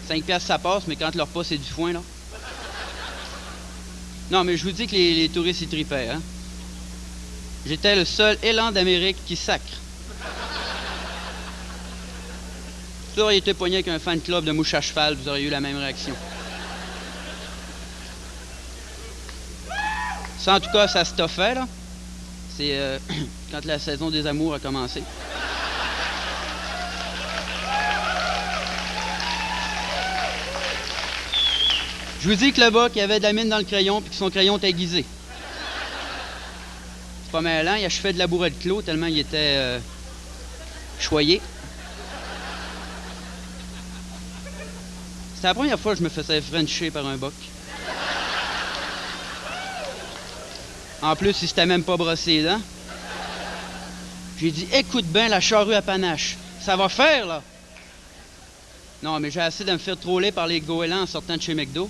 5 piastres, ça passe, mais quand le repas, c'est du foin, là. Non, mais je vous dis que les touristes y tripaient, hein. J'étais le seul élan d'Amérique qui sacre. Si vous auriez été pogné avec un fan club de mouche à cheval, vous auriez eu la même réaction. Ça, en tout cas, ça se toffait, là. C'est quand la saison des amours a commencé. Je vous dis que le bas, qu'il y avait de la mine dans le crayon puis que son crayon était aiguisé. C'est pas mal, hein? Il achevait de labourer le clos tellement il était choyé. C'était la première fois que je me faisais frencher par un boc. En plus, il s'était même pas brossé les dents. J'ai dit, écoute bien la charrue à panache. Ça va faire, là! Non, mais j'ai assez de me faire troller par les goélands en sortant de chez McDo.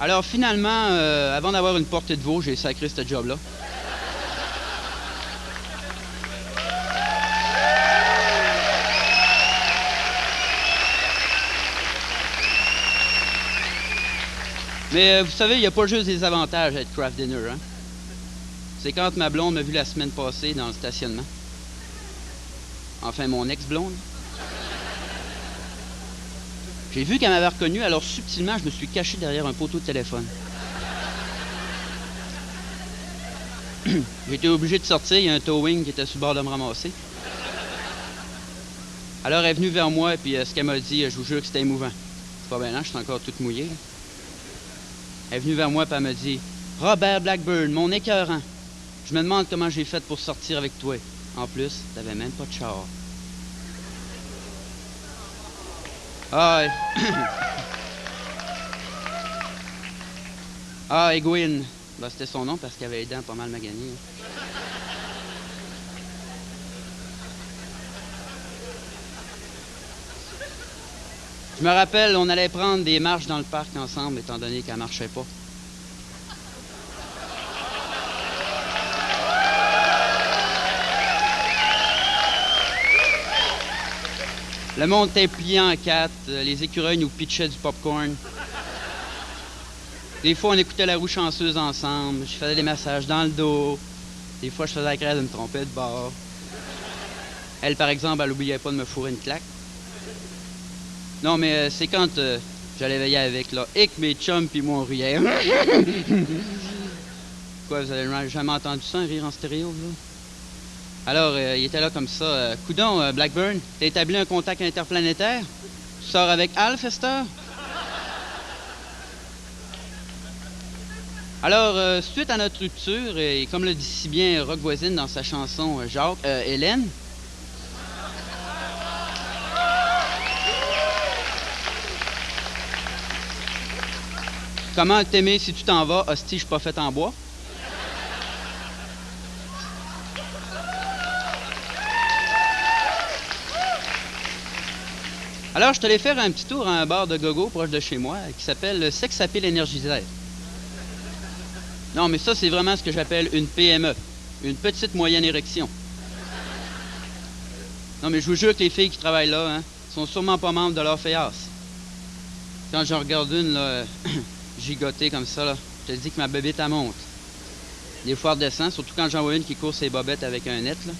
Alors finalement, avant d'avoir une portée de veau, j'ai sacré ce job-là. Mais vous savez, il n'y a pas juste des avantages à être Craft Dinner, hein? C'est quand ma blonde m'a vu la semaine passée dans le stationnement. Enfin, mon ex-blonde. J'ai vu qu'elle m'avait reconnu, alors subtilement, je me suis caché derrière un poteau de téléphone. J'ai été obligé de sortir, il y a un towing qui était sur le bord de me ramasser. Alors, elle est venue vers moi, et puis ce qu'elle m'a dit, je vous jure que c'était émouvant. C'est pas bien là, je suis encore toute mouillée. Là. Elle est venue vers moi, puis elle m'a dit, « Robert Blackburn, mon écœurant, je me demande comment j'ai fait pour sortir avec toi. En plus, t'avais même pas de char. » Ah, ah, Egwene. Ben, c'était son nom parce qu'elle avait les dents pas mal maganées. Je me rappelle, on allait prendre des marches dans le parc ensemble, étant donné qu'elle marchait pas. Le monde était plié en 4, les écureuils nous pitchaient du popcorn. Des fois, on écoutait La Roue chanceuse ensemble. Je faisais des massages dans le dos. Des fois, je faisais la crête de me tromper de bord. Elle, par exemple, elle n'oubliait pas de me fourrer une claque. Non, mais c'est quand j'allais veiller avec, là, et que mes chums pis moi, on riait. Quoi, vous avez jamais entendu ça, un rire en stéréo, là? Alors, il était là comme ça. Coudon, Blackburn, t'as établi un contact interplanétaire? Tu sors avec Alf, Esther? Alors, suite à notre rupture, et comme le dit si bien Rock Voisine dans sa chanson Jacques, Hélène, comment t'aimer si tu t'en vas, hostie, je suis pas fait en bois? Alors, je te allé faire un petit tour à un bar de gogo proche de chez moi qui s'appelle le Sex Appeal Énergiseur. Non, mais ça, c'est vraiment ce que j'appelle une PME, une petite moyenne érection. Non, mais je vous jure que les filles qui travaillent là, hein, sont sûrement pas membres de leur FEAS. Quand j'en regarde une, là, gigotée comme ça, là, je te dis que ma bébête, elle monte. Des fois, elle descend, surtout quand j'en vois une qui court ses bobettes avec un net, là.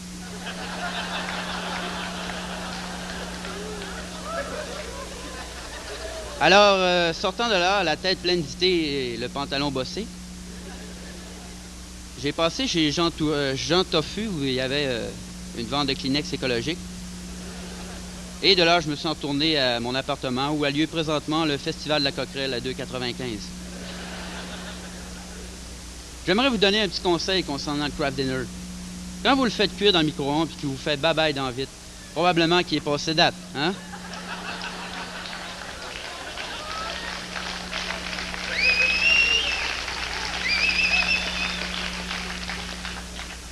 Alors, sortant de là, la tête pleine d'idées et le pantalon bossé, j'ai passé chez Jean Tofu où il y avait une vente de Kleenex écologique. Et de là, je me suis retourné à mon appartement où a lieu présentement le Festival de la Coquerelle à 2,95. J'aimerais vous donner un petit conseil concernant le craft dinner. Quand vous le faites cuire dans le micro-ondes et qu'il vous fait bye-bye dans vite, probablement qu'il est passé date, hein?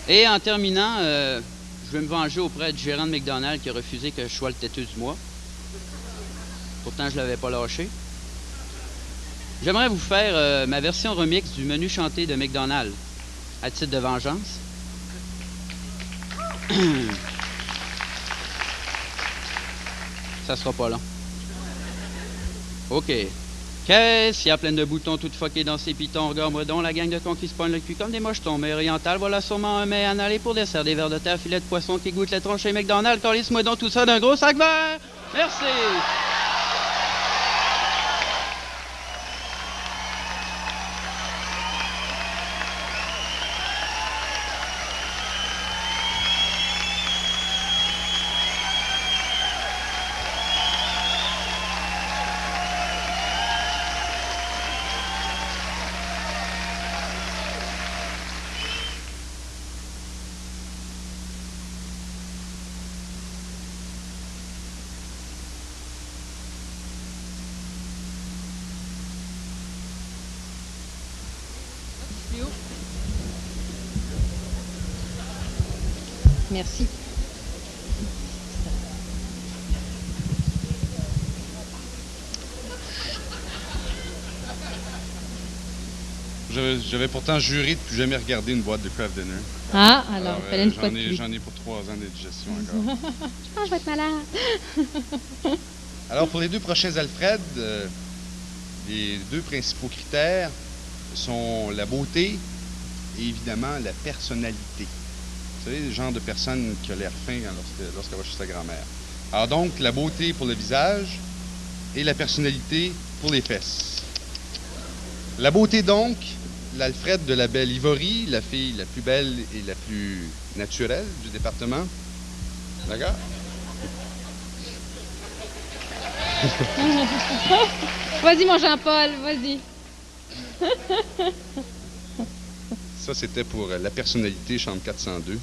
Et en terminant, je vais me venger auprès du gérant de McDonald's qui a refusé que je sois le têteux du mois. Pourtant, je l'avais pas lâché. J'aimerais vous faire ma version remix du menu chanté de McDonald's, à titre de vengeance. Ça sera pas long. OK. Qu'est-ce qu'il y a plein de boutons tout fuckés dans ces pitons? Regarde-moi donc, la gang de cons qui se pognent le cul comme des mochetons. Mais oriental, voilà sûrement un mets à aller pour dessert. Des verres de terre, filets de poisson qui goûtent les tronches chez McDonald's. Calisse-moi donc tout ça d'un gros sac vert. Merci. Merci. J'avais pourtant juré de plus jamais regarder une boîte de craft dinner. Ah, alors, fallait une fois de plus. J'en ai pour 3 ans d'indigestion encore. Ah, je vais être malade. Alors, pour les 2 prochains Alfred, les 2 principaux critères sont la beauté et évidemment la personnalité. Vous savez, le genre de personne qui a l'air fin lorsqu'elle va chez sa grand-mère. Alors donc, la beauté pour le visage et la personnalité pour les fesses. La beauté donc, l'Alfred de la belle Ivory, la fille la plus belle et la plus naturelle du département. D'accord? Vas-y, mon Jean-Paul, vas-y. Ça, c'était pour la personnalité, chambre 402.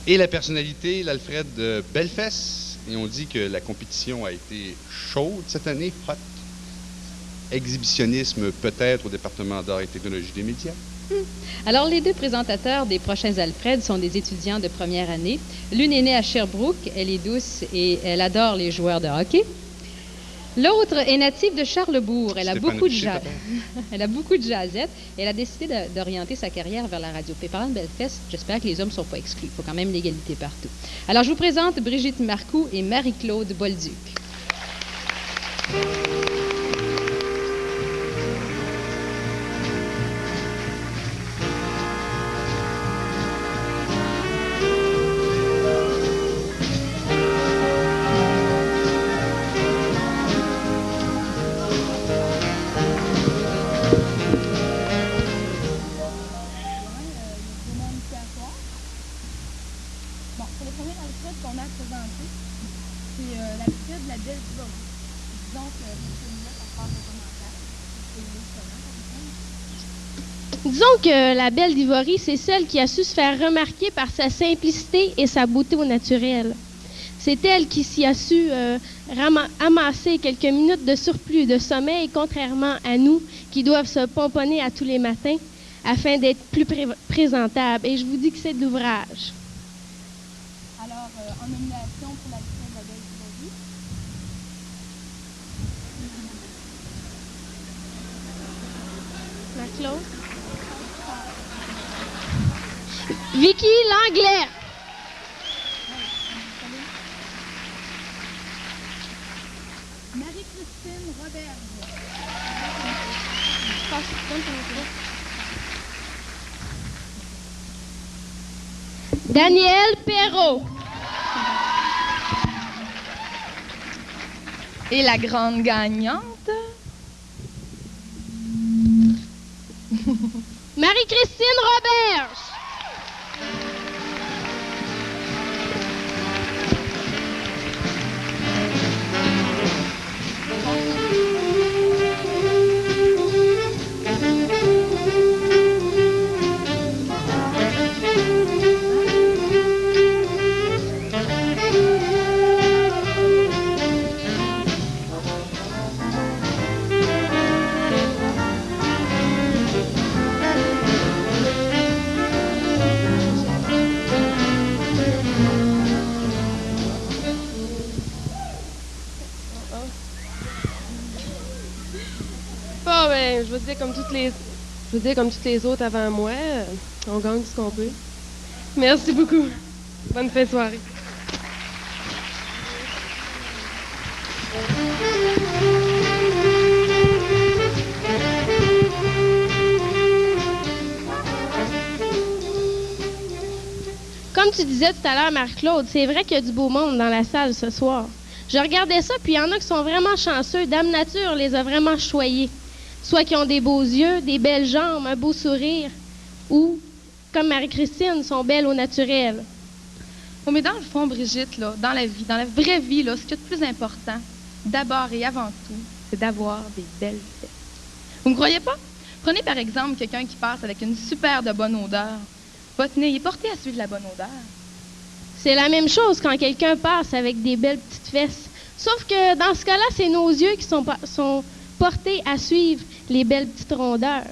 Et la personnalité, l'Alfred de Bellefesse. Et on dit que la compétition a été chaude cette année, hot. Exhibitionnisme peut-être au département d'art et technologie des médias. Alors, les 2 présentateurs des prochains Alfred sont des étudiants de première année. L'une est née à Sherbrooke, elle est douce et elle adore les joueurs de hockey. L'autre est native de Charlesbourg. Elle a beaucoup de jazzette. Elle a décidé d'orienter sa carrière vers la radio. Puis parlant de Belfast, j'espère que les hommes ne sont pas exclus. Il faut quand même l'égalité partout. Alors, je vous présente Brigitte Marcoux et Marie-Claude Bolduc. Disons que la belle d'Ivory, c'est celle qui a su se faire remarquer par sa simplicité et sa beauté au naturel. C'est elle qui s'y a su amasser quelques minutes de surplus de sommeil, contrairement à nous qui doivent se pomponner à tous les matins afin d'être plus présentables. Et je vous dis que c'est de l'ouvrage. Alors, en nomination pour la liste de la belle d'Ivory. Marc-Claude. Vicky Langlais. Marie-Christine Robert. Daniel Perrault. Et la grande gagnante? Marie-Christine Robert. Je veux dire, comme toutes les autres avant moi, on gagne ce qu'on peut. Merci beaucoup. Bonne fin de soirée. Comme tu disais tout à l'heure, Marc-Claude, c'est vrai qu'il y a du beau monde dans la salle ce soir. Je regardais ça, puis il y en a qui sont vraiment chanceux. Dame Nature les a vraiment choyés. Soit qui ont des beaux yeux, des belles jambes, un beau sourire, ou, comme Marie-Christine, sont belles au naturel. Oh, mais dans le fond, Brigitte, là, dans la vie, dans la vraie vie, là, ce qu'il y a de plus important, d'abord et avant tout, c'est d'avoir des belles fesses. Vous me croyez pas? Prenez par exemple quelqu'un qui passe avec une super de bonne odeur. Votre nez est porté à suivre la bonne odeur. C'est la même chose quand quelqu'un passe avec des belles petites fesses. Sauf que dans ce cas-là, c'est nos yeux qui sont portés à suivre les belles petites rondeurs.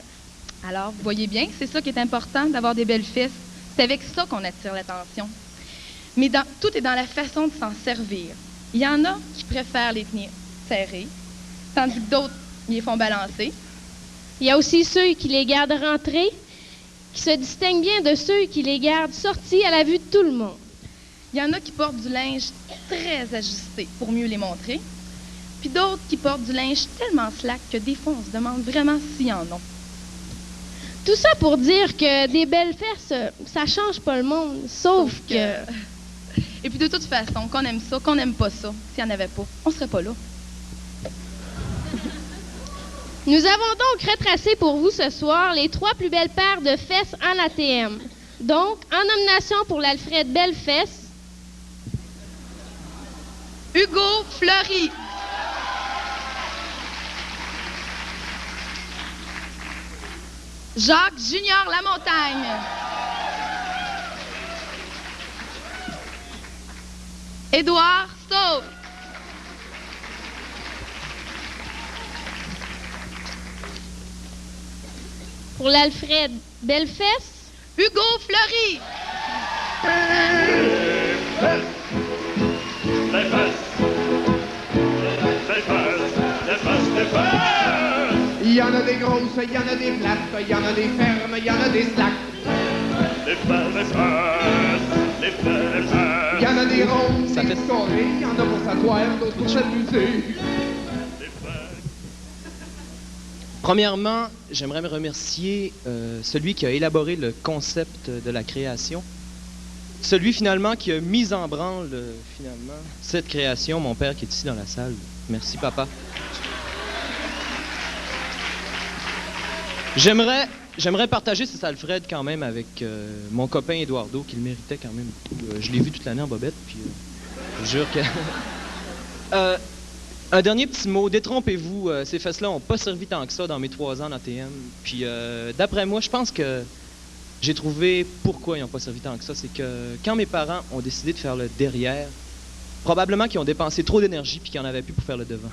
Alors, vous voyez bien, c'est ça qui est important, d'avoir des belles fesses. C'est avec ça qu'on attire l'attention. Mais tout est dans la façon de s'en servir. Il y en a qui préfèrent les tenir serrées, tandis que d'autres les font balancer. Il y a aussi ceux qui les gardent rentrés, qui se distinguent bien de ceux qui les gardent sortis à la vue de tout le monde. Il y en a qui portent du linge très ajusté pour mieux les montrer, puis d'autres qui portent du linge tellement slack que des fois, on se demande vraiment s'il y en a. Tout ça pour dire que des belles fesses, ça change pas le monde, sauf que... Et puis de toute façon, qu'on aime ça, qu'on n'aime pas ça, s'il n'y en avait pas, on serait pas là. Nous avons donc retracé pour vous ce soir les 3 plus belles paires de fesses en ATM. Donc, en nomination pour l'Alfred Belle-Fesse, Hugo Fleury. Jacques Junior Lamontagne. Édouard Sauve. Pour l'Alfred Belle-Fesse, Hugo Fleury. Il y en a des grosses, il y en a des plates, il y en a des fermes, il y en a des slacks. Il y en a des rondes, des carrés, il y en a pour s'asseoir, d'autres pour s'amuser. Premièrement, j'aimerais me remercier celui qui a élaboré le concept de la création. Celui finalement qui a mis en branle cette création, mon père qui est ici dans la salle. Merci papa. J'aimerais partager cet Alfred quand même avec mon copain Eduardo qui le méritait quand même beaucoup. Je l'ai vu toute l'année en bobette, puis je vous jure que... Un dernier petit mot, détrompez-vous, ces fesses-là n'ont pas servi tant que ça dans mes 3 ans d'ATM. Puis d'après moi, je pense que j'ai trouvé pourquoi ils n'ont pas servi tant que ça. C'est que quand mes parents ont décidé de faire le derrière, probablement qu'ils ont dépensé trop d'énergie puis qu'ils n'en avaient plus pour faire le devant.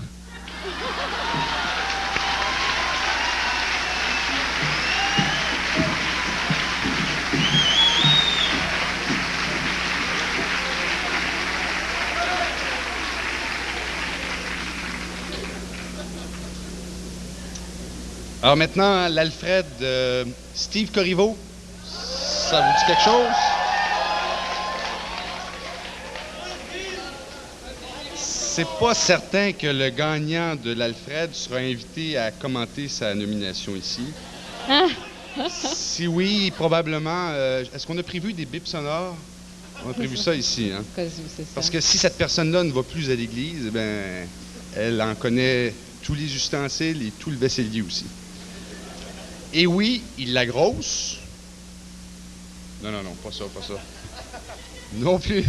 Alors maintenant, l'Alfred Steve Corriveau, ça vous dit quelque chose? C'est pas certain que le gagnant de l'Alfred sera invité à commenter sa nomination ici. Si oui, probablement. Est-ce qu'on a prévu des bips sonores? On a prévu ça ici, hein? Parce que si cette personne-là ne va plus à l'église, ben, elle en connaît tous les ustensiles et tout le vaisselier aussi. Et oui, il la grosse. Non, pas ça. Non plus.